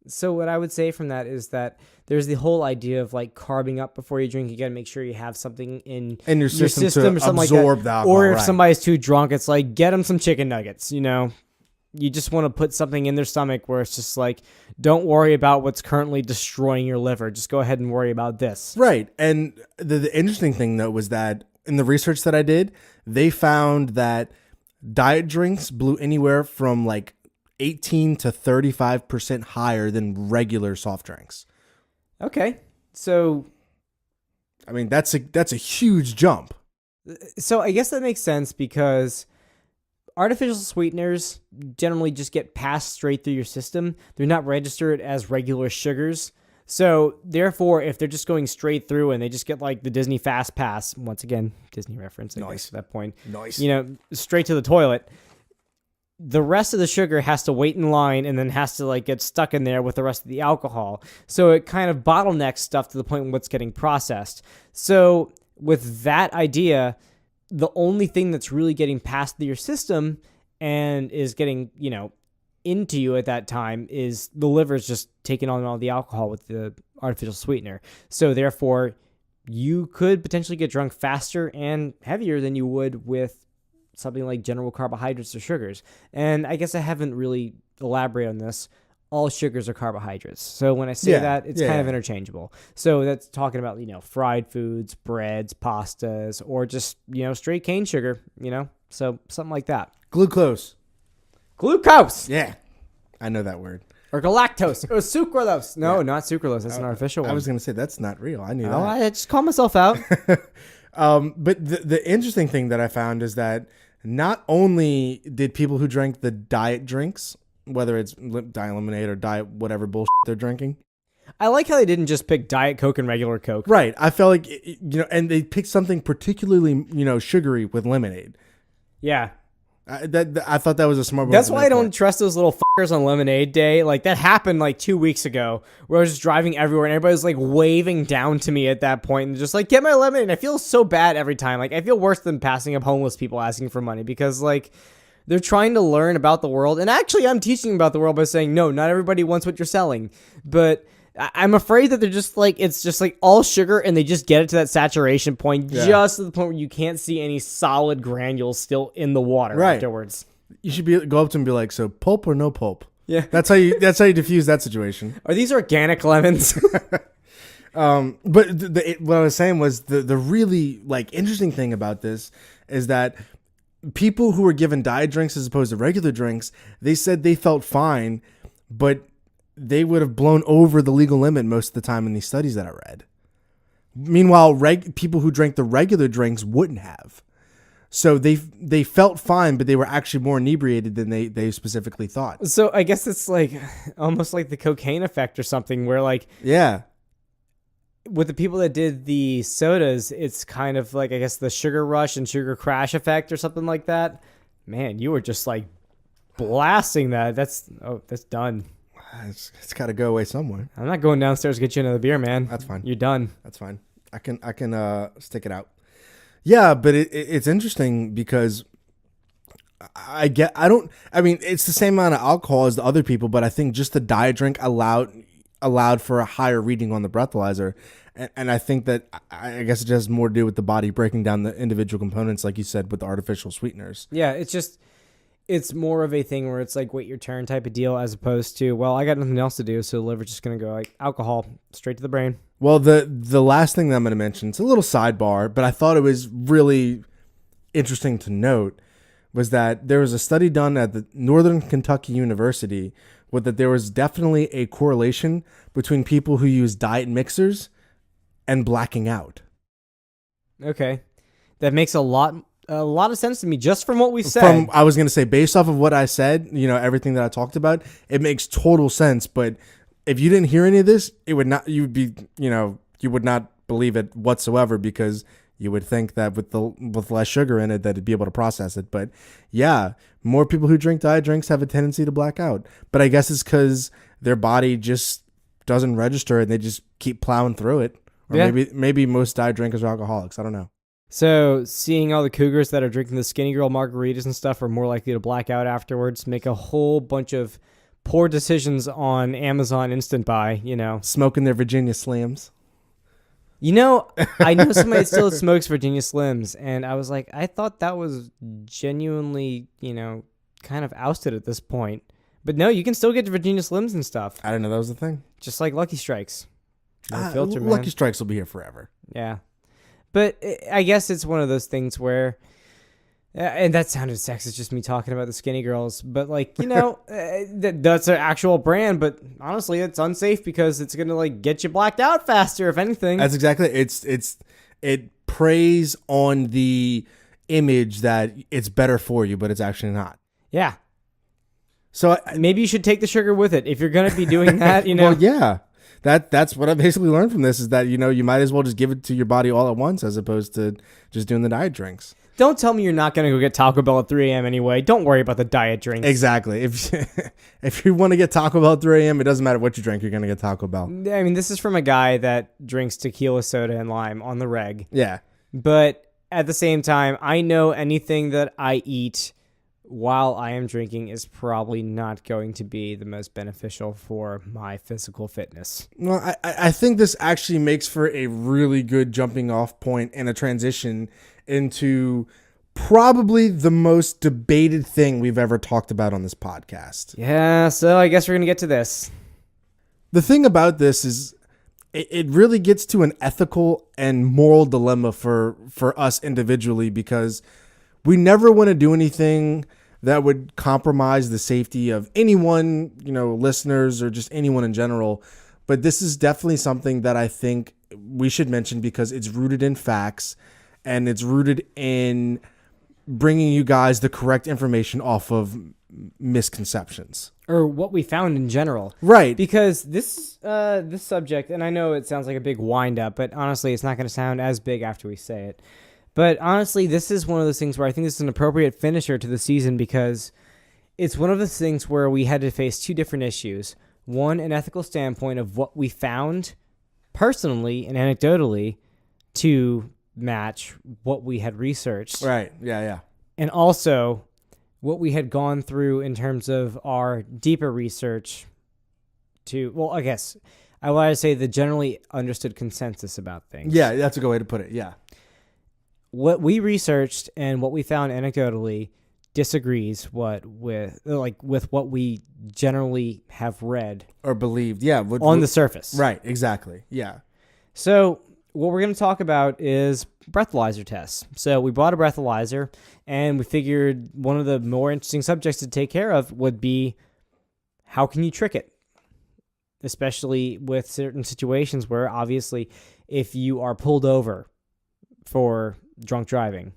So what I would say from that is that there's the whole idea of like carbing up before you drink. You got to make sure you have something in your system to or something absorb like the that. alcohol, Or if right. somebody's too drunk, it's like, get them some chicken nuggets, You just want to put something in their stomach where it's just like, don't worry about what's currently destroying your liver. Just go ahead and worry about this. right. And the interesting thing, though, was that in the research that I did, they found that diet drinks blew anywhere from like 18 to 35% higher than regular soft drinks. Okay. So I mean, that's a huge jump. I guess that makes sense because artificial sweeteners generally just get passed straight through your system. They're not registered as regular sugars. So therefore, if they're just going straight through and they just get like the Disney Fast Pass, once again, Disney reference, I guess, at that point, Nice. Straight to the toilet, the rest of the sugar has to wait in line and then has to like get stuck in there with the rest of the alcohol. So it kind of bottlenecks stuff to the point where it's getting processed. So with that idea, the only thing that's really getting passed through your system and is getting, into you at that time is the liver's just taking on all the alcohol with the artificial sweetener. So therefore, you could potentially get drunk faster and heavier than you would with something like general carbohydrates or sugars. And I guess I haven't really elaborated on this. All sugars are carbohydrates. So when I say that, it's kind of interchangeable. So that's talking about, fried foods, breads, pastas, or just, straight cane sugar, so something like that. Glucose. Yeah. I know that word. Or galactose. Or sucralose. No, not sucralose. That's an artificial one. I was going to say that's not real. I knew that. I just call myself out. But the interesting thing that I found is that not only did people who drank the diet drinks, whether it's diet lemonade or diet whatever bullshit they're drinking. I like how they didn't just pick Diet Coke and regular Coke. Right. I felt like, and they picked something particularly, sugary with lemonade. Yeah. I thought that was a smart move. That's why I don't trust those little fuckers on Lemonade Day. Like, that happened like 2 weeks ago where I was just driving everywhere and everybody was like waving down to me at that point and just like, get my lemonade. And I feel so bad every time. Like, I feel worse than passing up homeless people asking for money because, like, they're trying to learn about the world. And actually, I'm teaching about the world by saying, no, not everybody wants what you're selling. But I'm afraid that they're just like, it's just like all sugar and they just get it to that saturation point, just to the point where you can't see any solid granules still in the water afterwards. You should go up to them and be like, so pulp or no pulp? Yeah. That's how you diffuse that situation. Are these organic lemons? But what I was saying was the really like interesting thing about this is that people who were given diet drinks as opposed to regular drinks, they said they felt fine, but they would have blown over the legal limit most of the time in these studies that I read. Meanwhile, people who drank the regular drinks wouldn't have. So they felt fine, but they were actually more inebriated than they specifically thought. So I guess it's like almost like the cocaine effect or something where like... Yeah. With the people that did the sodas, it's kind of like, I guess, the sugar rush and sugar crash effect or something like that. Man, you were just like blasting that. That's done. It's got to go away somewhere. I'm not going downstairs to get you another beer, man. That's fine. You're done. That's fine. I can stick it out. Yeah, but it's interesting because it's the same amount of alcohol as the other people, but I think just the diet drink allowed for a higher reading on the breathalyzer. And I think that, I guess it has more to do with the body breaking down the individual components, like you said, with the artificial sweeteners. Yeah, it's more of a thing where it's like, wait your turn type of deal, as opposed to, well, I got nothing else to do, so the liver's just going to go like alcohol straight to the brain. Well, the last thing that I'm going to mention, it's a little sidebar, but I thought it was really interesting to note, was that there was a study done at the Northern Kentucky University with that there was definitely a correlation between people who use diet mixers and blacking out. Okay. That makes a lot of sense to me just from what we said. I was going to say, based off of what I said, everything that I talked about, it makes total sense. But if you didn't hear any of this, you would not believe it whatsoever, because you would think that with less sugar in it, that it'd be able to process it. But yeah, more people who drink diet drinks have a tendency to black out. But I guess it's because their body just doesn't register and they just keep plowing through it. Or maybe most diet drinkers are alcoholics. I don't know. So seeing all the cougars that are drinking the Skinny Girl margaritas and stuff are more likely to black out afterwards, make a whole bunch of poor decisions on Amazon Instant Buy, Smoking their Virginia Slims. I know somebody that still smokes Virginia Slims, and I was like, I thought that was genuinely, kind of ousted at this point. But no, you can still get Virginia Slims and stuff. I didn't know that was a thing. Just like Lucky Strikes. No filter, man. Lucky Strikes will be here forever. Yeah. But I guess it's one of those things where, and that sounded sexist, just me talking about the Skinny Girls, but like, that's an actual brand, but honestly, it's unsafe because it's going to like get you blacked out faster, if anything. That's exactly it preys on the image that it's better for you, but it's actually not. Yeah. So maybe you should take the sugar with it if you're going to be doing that, Well, yeah. That's what I basically learned from this, is that, you might as well just give it to your body all at once as opposed to just doing the diet drinks. Don't tell me you're not going to go get Taco Bell at 3 a.m. anyway. Don't worry about the diet drinks. Exactly. If you want to get Taco Bell at 3 a.m., it doesn't matter what you drink, you're going to get Taco Bell. I mean, this is from a guy that drinks tequila, soda, and lime on the reg. Yeah. But at the same time, I know anything that I eat while I am drinking is probably not going to be the most beneficial for my physical fitness. Well, I think this actually makes for a really good jumping off point and a transition into probably the most debated thing we've ever talked about on this podcast. Yeah, so I guess we're going to get to this. The thing about this is it really gets to an ethical and moral dilemma for us individually, because we never want to do anything that would compromise the safety of anyone, listeners or just anyone in general. But this is definitely something that I think we should mention because it's rooted in facts and it's rooted in bringing you guys the correct information off of misconceptions. Or what we found in general. Right. Because this subject, and I know it sounds like a big wind-up, but honestly, it's not going to sound as big after we say it. But honestly, this is one of those things where I think this is an appropriate finisher to the season because it's one of the things where we had to face two different issues. One, an ethical standpoint of what we found personally and anecdotally to match what we had researched. Right. Yeah. And also what we had gone through in terms of our deeper research to, well, I guess I want to say the generally understood consensus about things. Yeah, that's a good way to put it. Yeah. What we researched and what we found anecdotally disagrees with what we generally have read or believed. Yeah. On the surface. Right. Exactly. Yeah. So what we're going to talk about is breathalyzer tests. So we bought a breathalyzer and we figured one of the more interesting subjects to take care of would be how can you trick it? Especially with certain situations where obviously if you are pulled over for drunk driving,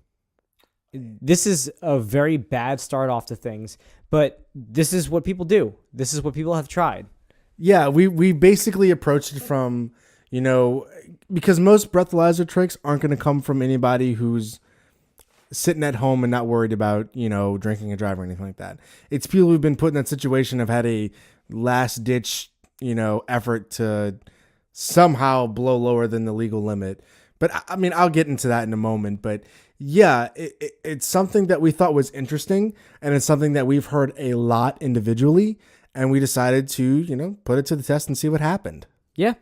this is a very bad start off to things, but this is what people do. This is what people have tried. Yeah, we basically approached it from, because most breathalyzer tricks aren't going to come from anybody who's sitting at home and not worried about, drinking and driving or anything like that. It's people who've been put in that situation, have had a last ditch, effort to somehow blow lower than the legal limit. But I mean, I'll get into that in a moment. But yeah, it's something that we thought was interesting, and it's something that we've heard a lot individually, and we decided to, put it to the test and see what happened. Yeah.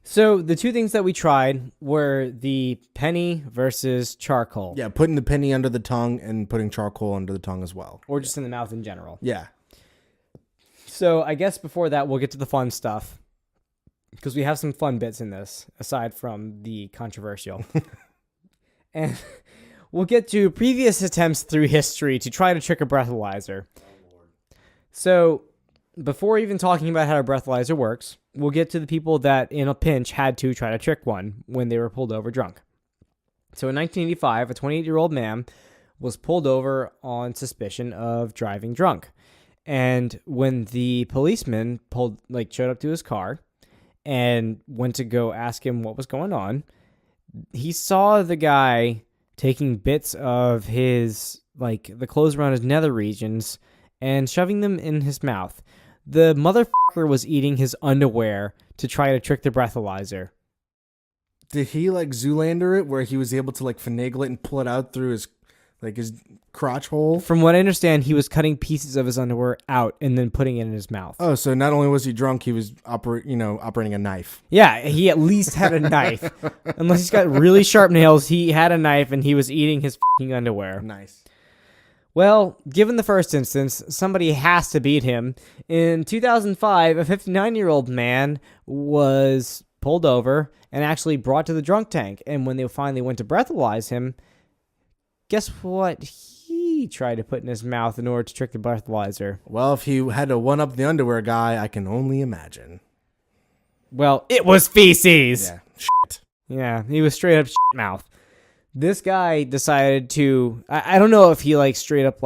So the two things that we tried were the penny versus charcoal. Yeah, putting the penny under the tongue and putting charcoal under the tongue as well. Or just in the mouth in general. Yeah. So I guess before that, we'll get to the fun stuff. Because we have some fun bits in this, aside from the controversial. And we'll get to previous attempts through history to try to trick a breathalyzer. So before even talking about how a breathalyzer works, we'll get to the people that in a pinch had to try to trick one when they were pulled over drunk. So in 1985, a 28-year-old man was pulled over on suspicion of driving drunk. And when the policeman showed up to his car and went to go ask him what was going on, he saw the guy taking bits of his, the clothes around his nether regions and shoving them in his mouth. The motherfucker was eating his underwear to try to trick the breathalyzer. Did he Zoolander it, where he was able to finagle it and pull it out through his crotch hole? From what I understand, he was cutting pieces of his underwear out and then putting it in his mouth. Oh, so not only was he drunk, he was operating a knife. Yeah, he at least had a knife. Unless he's got really sharp nails, he had a knife and he was eating his fucking underwear. Nice. Well, given the first instance, somebody has to beat him. In 2005, a 59-year-old man was pulled over and actually brought to the drunk tank. And when they finally went to breathalyze him, guess what he tried to put in his mouth in order to trick the breathalyzer? Well, if he had to one-up the underwear guy, I can only imagine. Well, it was feces. Yeah, shit. Yeah, he was straight up shit mouth. This guy decided to, I don't know if he straight up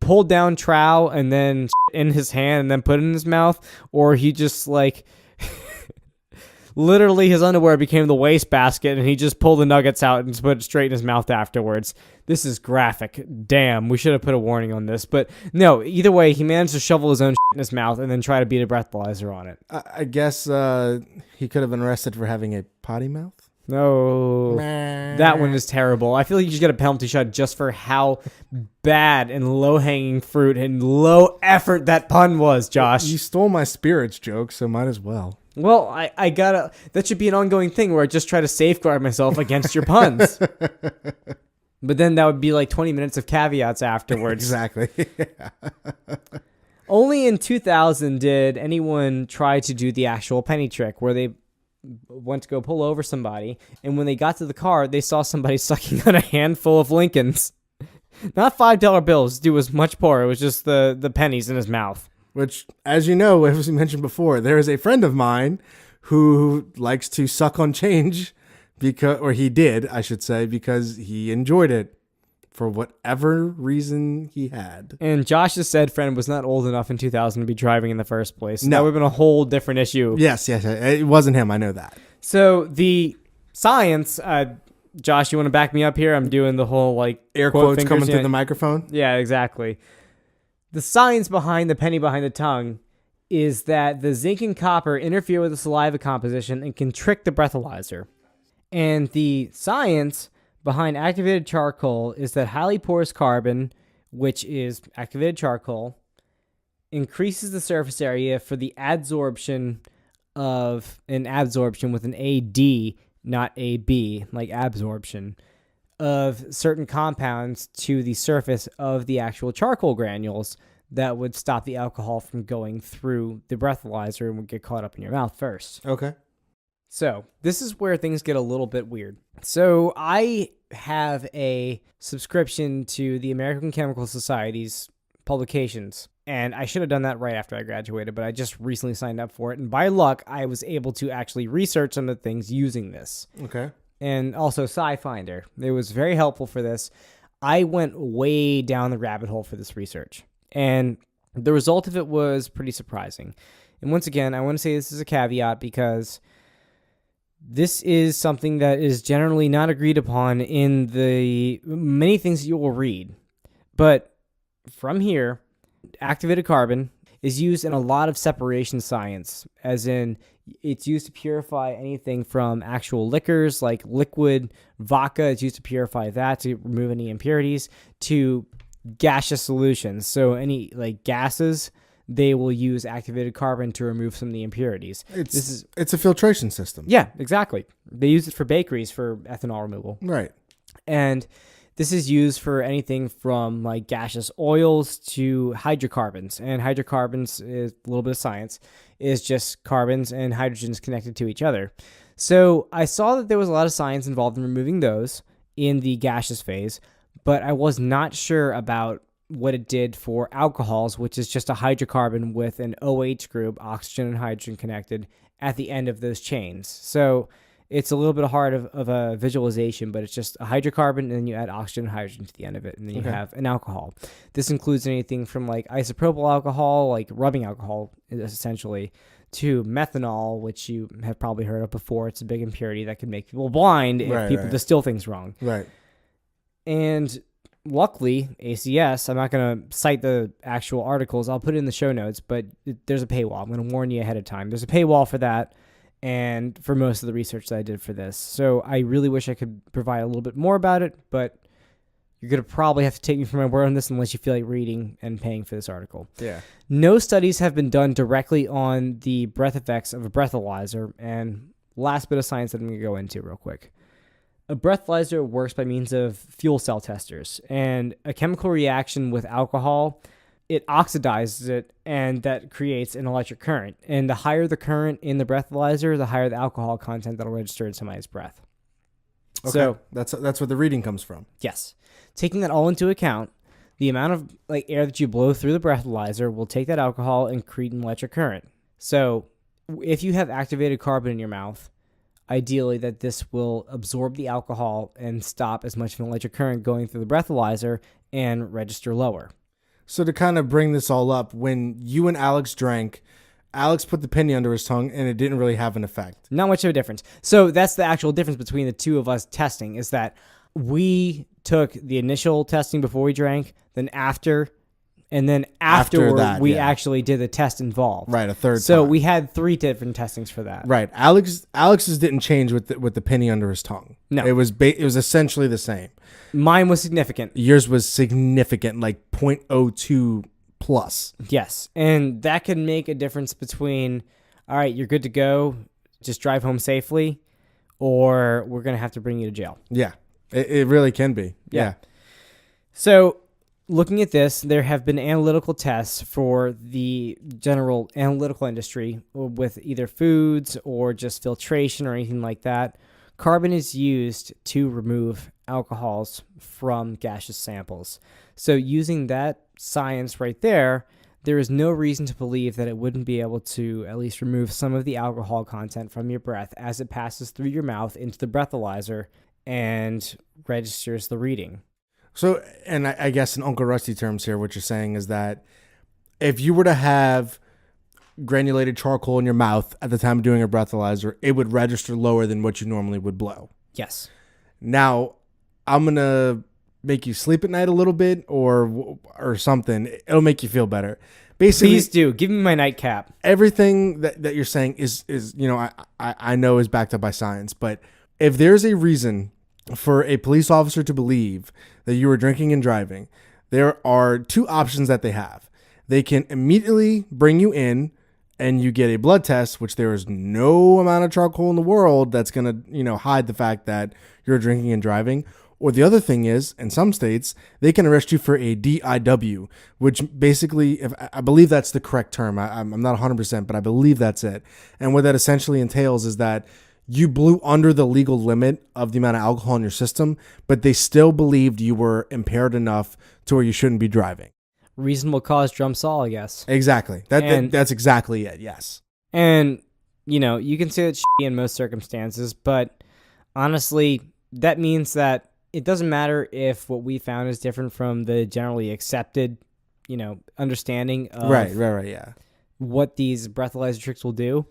pulled down trow and then in his hand and then put it in his mouth, or he just literally his underwear became the wastebasket and he just pulled the nuggets out and put it straight in his mouth afterwards. This is graphic. Damn, we should have put a warning on this. But no, either way, he managed to shovel his own shit in his mouth and then try to beat a breathalyzer on it. I guess he could have been arrested for having a potty mouth. No, that one is terrible. I feel like you should get a penalty shot just for how bad and low-hanging fruit and low effort that pun was, Josh. You stole my spirits joke, so might as well. Well, I gotta, that should be an ongoing thing where I just try to safeguard myself against your puns. But then that would be like 20 minutes of caveats afterwards. Exactly. Only in 2000 did anyone try to do the actual penny trick where they went to go pull over somebody, and when they got to the car, they saw somebody sucking on a handful of Lincolns. Not $5 bills. Dude was much poorer. It was just the pennies in his mouth. Which, as you know, as we mentioned before, there is a friend of mine who likes to suck on change or he did, I should say, because he enjoyed it for whatever reason he had. And Josh's said friend was not old enough in 2000 to be driving in the first place. No. That would have been a whole different issue. Yes. It wasn't him. I know that. So the science, Josh, you want to back me up here? I'm doing the whole like Air quote quotes fingers, coming through the microphone. Yeah, exactly. The science behind the penny behind the tongue is that the zinc and copper interfere with the saliva composition and can trick the breathalyzer. And the science behind activated charcoal is that highly porous carbon, which is activated charcoal, increases the surface area for the adsorption of an absorption with an AD, not AB, like absorption, of certain compounds to the surface of the actual charcoal granules that would stop the alcohol from going through the breathalyzer and would get caught up in your mouth first. Okay. So this is where things get a little bit weird. So I have a subscription to the American Chemical Society's publications, and I should have done that right after I graduated, but I just recently signed up for it. And by luck, I was able to actually research some of the things using this. Okay. And also SciFinder. It was very helpful for this. I went way down the rabbit hole for this research, and the result of it was pretty surprising. And once again, I want to say this is a caveat because this is something that is generally not agreed upon in the many things that you will read. But from here, activated carbon is used in a lot of separation science, as in it's used to purify anything from actual liquors like liquid vodka. It's used to purify that to remove any impurities, to gaseous solutions. So any like gases, they will use activated carbon to remove some of the impurities. It's a filtration system. Yeah, exactly. They use it for bakeries for ethanol removal. Right. And this is used for anything from like gaseous oils to hydrocarbons. And hydrocarbons is a little bit of science, is just carbons and hydrogens connected to each other. So I saw that there was a lot of science involved in removing those in the gaseous phase, but I was not sure about what it did for alcohols, which is just a hydrocarbon with an OH group, oxygen and hydrogen connected at the end of those chains. So it's a little bit hard of a visualization, but it's just a hydrocarbon, and then you add oxygen and hydrogen to the end of it, and then you have an alcohol. This includes anything from like isopropyl alcohol, like rubbing alcohol, essentially, to methanol, which you have probably heard of before. It's a big impurity that can make people blind if people distill things wrong. Right. And luckily, ACS, I'm not going to cite the actual articles. I'll put it in the show notes, but there's a paywall. I'm going to warn you ahead of time. There's a paywall for that and for most of the research that I did for this. So I really wish I could provide a little bit more about it, but you're going to probably have to take me for my word on this unless you feel like reading and paying for this article. Yeah. No studies have been done directly on the breath effects of a breathalyzer. And last bit of science that I'm going to go into real quick. A breathalyzer works by means of fuel cell testers, and a chemical reaction with alcohol, it oxidizes it, and that creates an electric current. And the higher the current in the breathalyzer, the higher the alcohol content that'll register in somebody's breath. Okay. So that's where the reading comes from. yes, taking that all into account, the amount of like air that you blow through the breathalyzer will take that alcohol and create an electric current. So if you have activated carbon in your mouth, ideally that this will absorb the alcohol and stop as much of an electric current going through the breathalyzer and register lower. So to kind of bring this all up, when you and Alex drank, Alex put the penny under his tongue and it didn't really have an effect. Not much of a difference. So that's the actual difference between the two of us testing, is that we took the initial testing before we drank, then after, and then afterward we actually did the test involved. Right, a third So time. we had 3 different testings for that. Right. Alex's didn't change with the penny under his tongue. No. It was essentially the same. Mine was significant. Yours was significant, like 0.02 plus. Yes. And that can make a difference between, all right, you're good to go, just drive home safely, or we're going to have to bring you to jail. Yeah. It really can be. Yeah. So, looking at this, there have been analytical tests for the general analytical industry with either foods or just filtration or anything like that. Carbon is used to remove alcohols from gaseous samples. So, using that science right there, there is no reason to believe that it wouldn't be able to at least remove some of the alcohol content from your breath as it passes through your mouth into the breathalyzer and registers the reading. So, and I guess in Uncle Rusty terms here, what you're saying is that if you were to have granulated charcoal in your mouth at the time of doing a breathalyzer, it would register lower than what you normally would blow. Yes. Now, I'm going to make you sleep at night a little bit or something. It'll make you feel better. Basically, Please do. Give me my nightcap. everything that you're saying is I know is backed up by science, but if there's a reason for a police officer to believe that you were drinking and driving, there are two options that they have. They can immediately bring you in and you get a blood test, which there is no amount of charcoal in the world that's going to, hide the fact that you're drinking and driving. Or the other thing is, in some states, they can arrest you for a DIW, which basically, if I believe that's the correct term. I'm not 100%, but I believe that's it. And what that essentially entails is that you blew under the legal limit of the amount of alcohol in your system, but they still believed you were impaired enough to where you shouldn't be driving. Reasonable cause trumps all, I guess. Exactly. That's exactly it. Yes. And, you can say that's shitty in most circumstances, but honestly, that means that it doesn't matter if what we found is different from the generally accepted, understanding of Right. Yeah. what these breathalyzer tricks will do.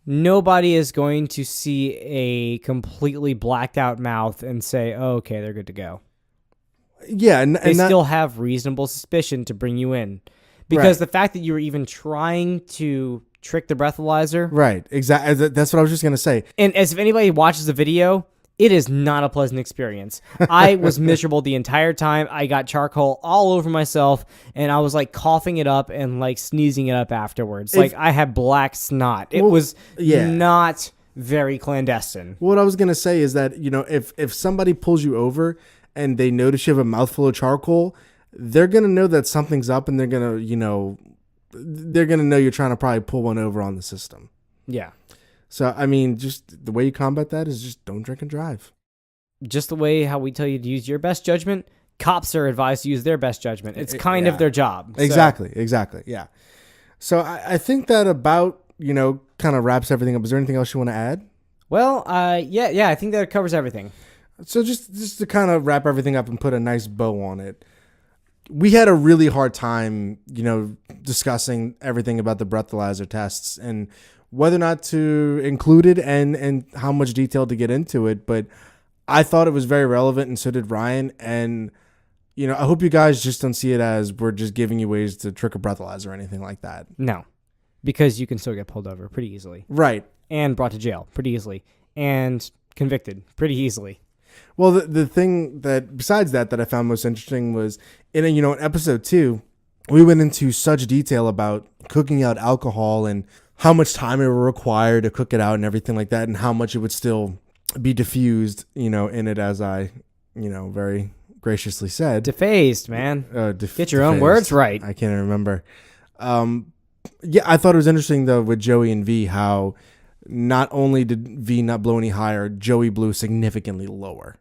Nobody is going to see a completely blacked out mouth and say, oh, okay, they're good to go. Yeah. They still have reasonable suspicion to bring you in. Because the fact that you were even trying to trick the breathalyzer. Right. Exactly. That's what I was just going to say. And as if anybody watches the video, it is not a pleasant experience. I was miserable the entire time. I got charcoal all over myself, and I was like coughing it up and like sneezing it up afterwards. Like I had black snot. It was not very clandestine. What I was going to say is that, if somebody pulls you over and they notice you have a mouthful of charcoal, they're going to know that something's up, and they're going to, they're going to know you're trying to probably pull one over on the system. Yeah. So, I mean, just the way you combat that is just don't drink and drive. Just the way how we tell you to use your best judgment, cops are advised to use their best judgment. It's kind of their job. Exactly. Yeah. So I think that about, kind of wraps everything up. Is there anything else you want to add? Well, yeah, I think that covers everything. So just to kind of wrap everything up and put a nice bow on it, we had a really hard time, discussing everything about the breathalyzer tests and whether or not to include it and how much detail to get into it. But I thought it was very relevant, and so did Ryan. And, I hope you guys just don't see it as we're just giving you ways to trick a breathalyzer or anything like that. No, because you can still get pulled over pretty easily. Right. And brought to jail pretty easily. And convicted pretty easily. Well, the thing that, besides that I found most interesting was, in episode 2, we went into such detail about cooking out alcohol and how much time it would require to cook it out and everything like that, and how much it would still be diffused, in it, as I, very graciously said. Dephased, man. Get your own words right. I can't remember. Yeah, I thought it was interesting, though, with Joey and V, how not only did V not blow any higher, Joey blew significantly lower.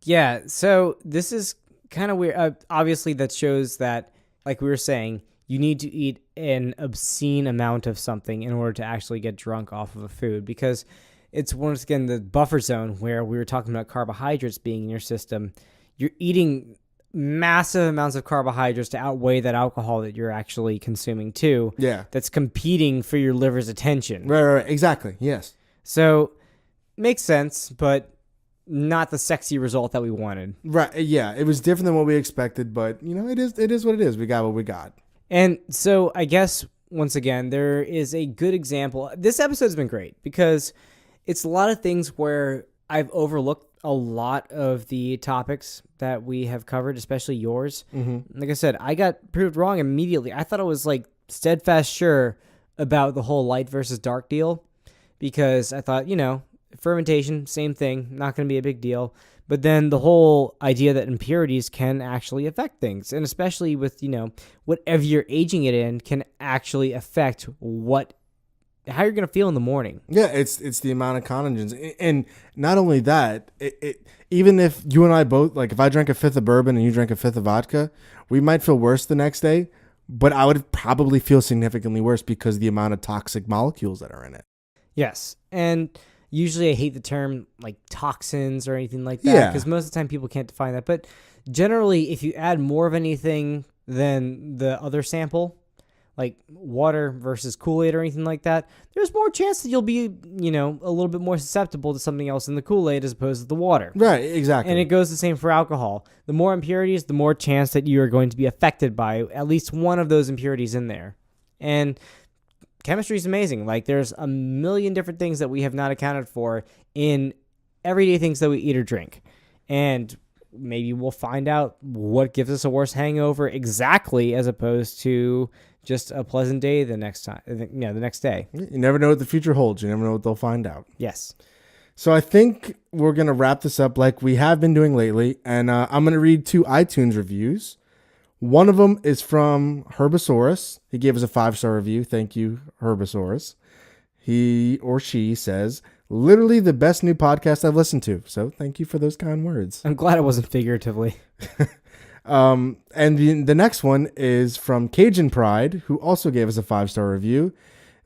Yeah, so this is kind of weird. Obviously, that shows that, like we were saying, you need to eat an obscene amount of something in order to actually get drunk off of a food, because it's once again the buffer zone where we were talking about carbohydrates being in your system. You're eating massive amounts of carbohydrates to outweigh that alcohol that you're actually consuming too. Yeah. That's competing for your liver's attention. Right. Exactly. Yes. So makes sense, but not the sexy result that we wanted. Right. Yeah. It was different than what we expected, but it is what it is. We got what we got. And so I guess, once again, there is a good example. This episode's been great because it's a lot of things where I've overlooked a lot of the topics that we have covered, especially yours. Mm-hmm. Like I said, I got proved wrong immediately. I thought it was like steadfast sure about the whole light versus dark deal because I thought, fermentation, same thing, not going to be a big deal. But then the whole idea that impurities can actually affect things, and especially with, whatever you're aging it in can actually affect how you're going to feel in the morning. Yeah, it's the amount of conagens. And not only that, even if you and I both, like if I drank a fifth of bourbon and you drank a fifth of vodka, we might feel worse the next day, but I would probably feel significantly worse because of the amount of toxic molecules that are in it. Yes. And usually I hate the term like toxins or anything like that because most of the time people can't define that. But generally, if you add more of anything than the other sample, like water versus Kool-Aid or anything like that, there's more chance that you'll be, a little bit more susceptible to something else in the Kool-Aid as opposed to the water. Right, exactly. And it goes the same for alcohol. The more impurities, the more chance that you are going to be affected by at least one of those impurities in there. And chemistry is amazing. Like there's a million different things that we have not accounted for in everyday things that we eat or drink. And maybe we'll find out what gives us a worse hangover exactly as opposed to just a pleasant day the next day. You never know what the future holds. You never know what they'll find out. Yes. So I think we're going to wrap this up like we have been doing lately. And I'm going to read 2 iTunes reviews. One of them is from Herbosaurus. He gave us a 5-star review. Thank you, Herbosaurus. He or she says, literally the best new podcast I've listened to. So thank you for those kind words. I'm glad it wasn't figuratively. And the next one is from Cajun Pride, who also gave us a 5-star review.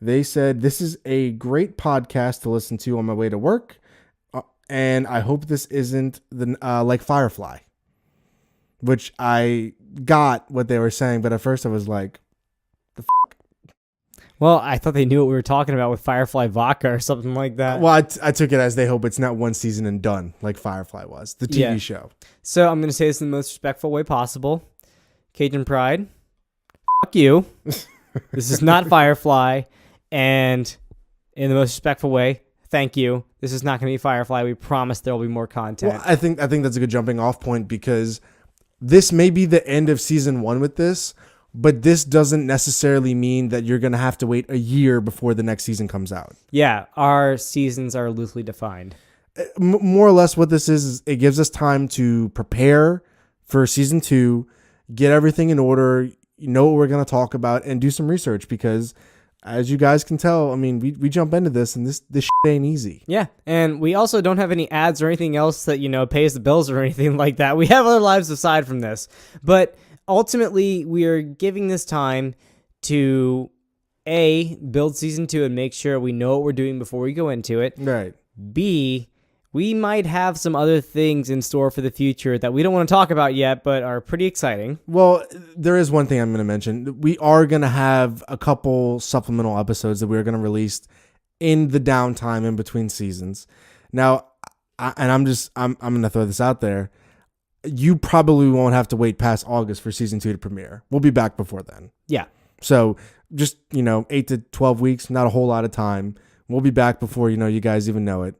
They said, this is a great podcast to listen to on my way to work. And I hope this isn't like Firefly, which I got what they were saying. But at first I was like, the f***? Well, I thought they knew what we were talking about with Firefly Vodka or something like that. Well, I took it as they hope it's not one season and done like Firefly was, the TV show. So I'm going to say this in the most respectful way possible. Cajun Pride, fuck you. This is not Firefly. And in the most respectful way, thank you. This is not going to be Firefly. We promise there will be more content. Well, I think that's a good jumping off point because this may be the end of season 1 with this, but this doesn't necessarily mean that you're going to have to wait a year before the next season comes out. Yeah, our seasons are loosely defined. More or less what this is it gives us time to prepare for season 2, get everything in order, know what we're going to talk about, and do some research because as you guys can tell, I mean, we jump into this and this shit ain't easy. Yeah, and we also don't have any ads or anything else that, pays the bills or anything like that. We have other lives aside from this. But ultimately, we are giving this time to, A, build season 2 and make sure we know what we're doing before we go into it. Right. B, we might have some other things in store for the future that we don't want to talk about yet, but are pretty exciting. Well, there is one thing I'm going to mention. We are going to have a couple supplemental episodes that we're going to release in the downtime in between seasons. Now, I'm going to throw this out there. You probably won't have to wait past August for season 2 to premiere. We'll be back before then. Yeah. So just, 8 to 12 weeks, not a whole lot of time. We'll be back before, you guys even know it.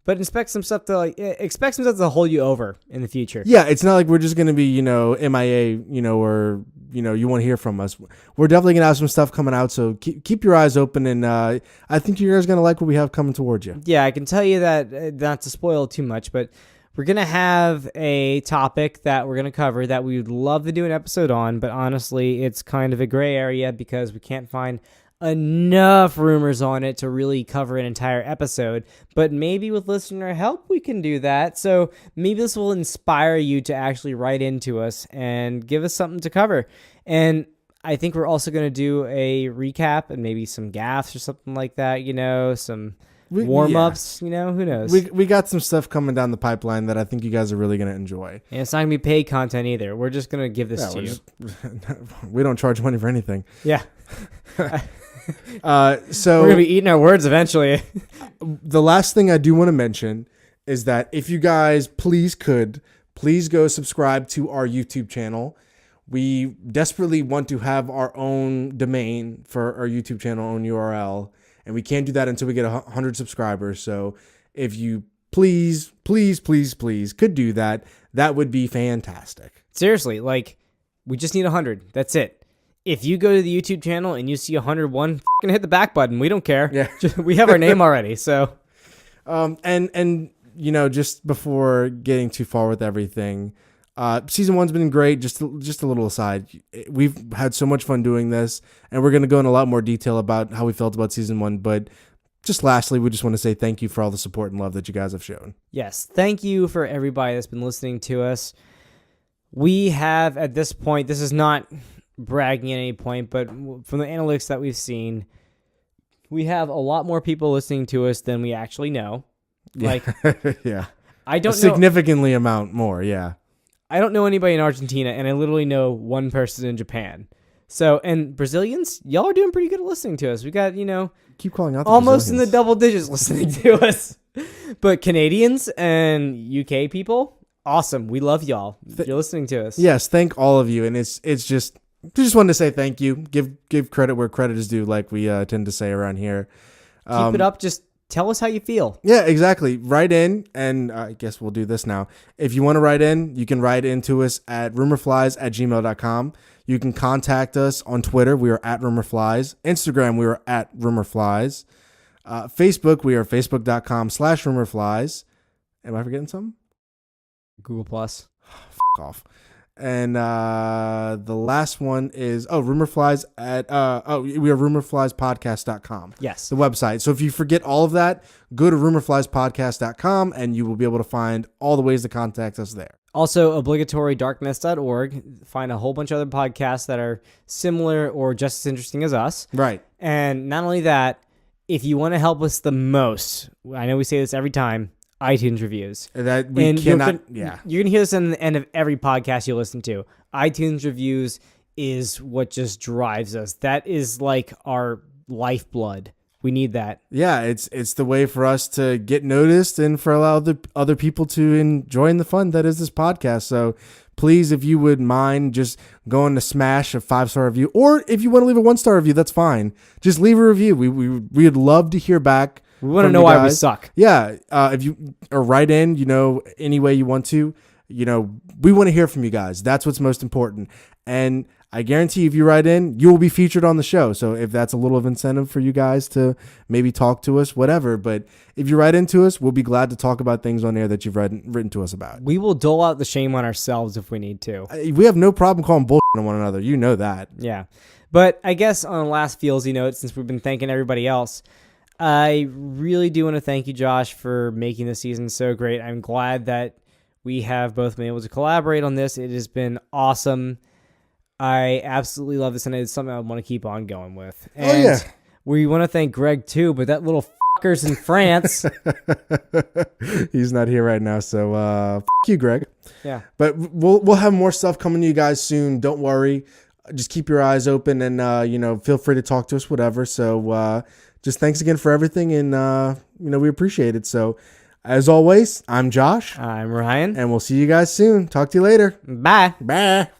But expect some stuff to hold you over in the future. Yeah, it's not like we're just going to be, MIA, or, you won't hear from us. We're definitely going to have some stuff coming out, so keep your eyes open, and I think you guys are going to like what we have coming towards you. Yeah, I can tell you that, not to spoil too much, but we're going to have a topic that we're going to cover that we would love to do an episode on, but honestly, it's kind of a gray area because we can't find enough rumors on it to really cover an entire episode, but maybe with listener help we can do that. So maybe this will inspire you to actually write into us and give us something to cover. And I think we're also going to do a recap and maybe some gaffes or something like that, some warm-ups, who knows. We got some stuff coming down the pipeline that I think you guys are really going to enjoy. And it's not going to be paid content either. We're just going to give this to you. We don't charge money for anything. Yeah. So we're gonna be eating our words eventually. The last thing I do want to mention is that if you guys please go subscribe to our YouTube channel. We desperately want to have our own domain for our YouTube channel, own URL, and we can't do that until we get 100 subscribers. So if you please could do that, that would be fantastic. Seriously, we just need 100. That's it. If you go to the YouTube channel and you see 101, hit the back button. We don't care. Yeah. We have our name already. So, and just before getting too far with everything, season 1's been great. Just a little aside, we've had so much fun doing this, and we're going to go in a lot more detail about how we felt about season 1. But just lastly, we just want to say thank you for all the support and love that you guys have shown. Yes, thank you for everybody that's been listening to us. We have, at this point, this is not bragging at any point, but from the analytics that we've seen, we have a lot more people listening to us than we actually know. Like, yeah, I don't know, significantly amount more. Yeah, I don't know anybody in Argentina, and I literally know one person in Japan. So, and Brazilians, y'all are doing pretty good at listening to us. We got, keep calling out the almost in the Brazilians. double digits listening to us. But Canadians and UK people, awesome. We love y'all. You're listening to us. Yes, thank all of you, and it's just we just wanted to say thank you. Give credit where credit is due, like we tend to say around here. Keep it up. Just tell us how you feel. Yeah, exactly. Write in, and I guess we'll do this now. If you want to write in, you can write into us at rumorflies@gmail.com. You can contact us on Twitter. We are at rumorflies. Instagram, we are at rumorflies. Facebook, we are facebook.com/rumorflies. Am I forgetting something? Google Plus. Off. And the last one is rumorflies at we are rumorfliespodcast.com. Yes. The website. So if you forget all of that, go to rumorfliespodcast.com and you will be able to find all the ways to contact us there. Also, obligatorydarkness.org. Find a whole bunch of other podcasts that are similar or just as interesting as us. Right. And not only that, if you want to help us the most, I know we say this every time, iTunes reviews. That we cannot. You're going to hear this in the end of every podcast you listen to. iTunes reviews is what just drives us. That is like our lifeblood. We need that. Yeah, it's the way for us to get noticed and for allow the other people to enjoy the fun that is this podcast. So please, if you would mind just going to smash a 5-star review, or if you want to leave a 1-star review, that's fine. Just leave a review. We'd love to hear back. We want to know why we suck. Yeah, if you or write in, any way you want to, we want to hear from you guys. That's what's most important. And I guarantee if you write in, you will be featured on the show. So if that's a little of incentive for you guys to maybe talk to us, whatever. But if you write into us, we'll be glad to talk about things on air that you've written to us about. We will dole out the shame on ourselves if we need to. We have no problem calling bullshit on one another. You know that. Yeah. But I guess on the last feelsy note, since we've been thanking everybody else, I really do want to thank you, Josh, for making this season so great. I'm glad that we have both been able to collaborate on this. It has been awesome. I absolutely love this, and it's something I want to keep on going with. And we want to thank Greg, too, but that little fucker's in France. He's not here right now, so f*** you, Greg. Yeah. But we'll have more stuff coming to you guys soon. Don't worry. Just keep your eyes open, and, feel free to talk to us, whatever. So just thanks again for everything, and, we appreciate it. So as always, I'm Josh. I'm Ryan. And we'll see you guys soon. Talk to you later. Bye. Bye.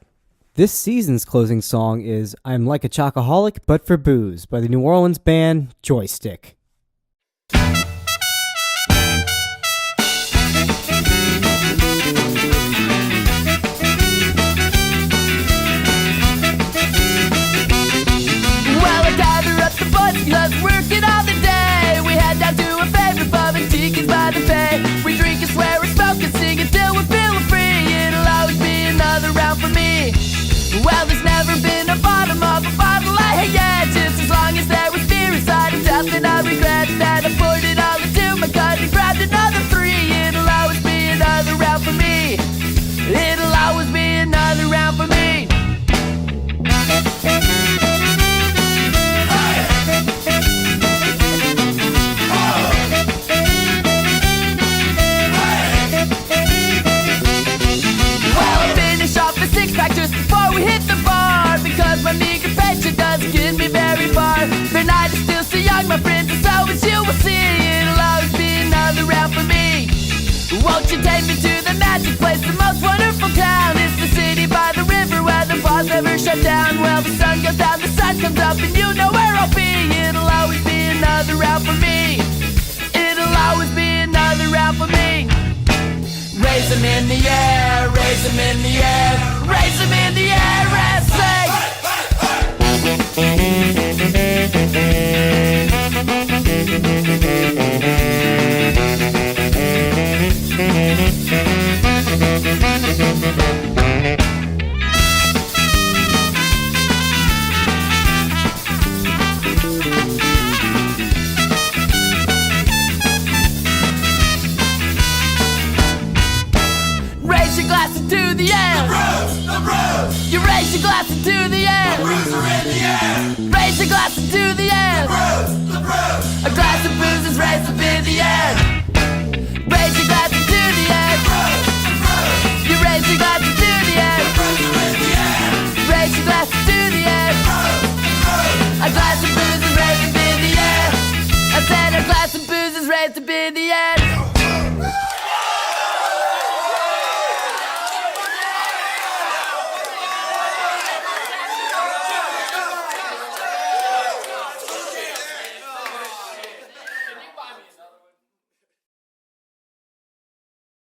This season's closing song is I'm Like a Chocoholic, But for Booze by the New Orleans band Joystick. Loves working all the day. We head down to a favorite pub and tickets by the bay. We drink and swear and smoke and sing until we're feeling free. It'll always be another round for me. Well, there's never been a bottom of a bottle I hate yet. Just as long as there was beer inside, it's something I regret. That I poured it all into my cut and grabbed another 3. It'll always be another round for me. It'll always be another round for me. Just before we hit the bar, because my meager pension doesn't get me very far. The night is still so young, my friends, and so as you will see, it'll always be another round for me. Won't you take me to the magic place, the most wonderful town? It's the city by the river where the bars never shut down. Well, the sun goes down, the sun comes up, and you know where I'll be. It'll always be another round for me. It'll always be another round for me. Raise them in the air, raise them in the air, raise them in the air and sing. your glass into the air. A glass of booze is raised up in the air. Raise your glass into the air. You raise your glass into the air. Raise your glass into the air. A glass of booze is raised up in the air. I said a glass of booze is raised up in the air.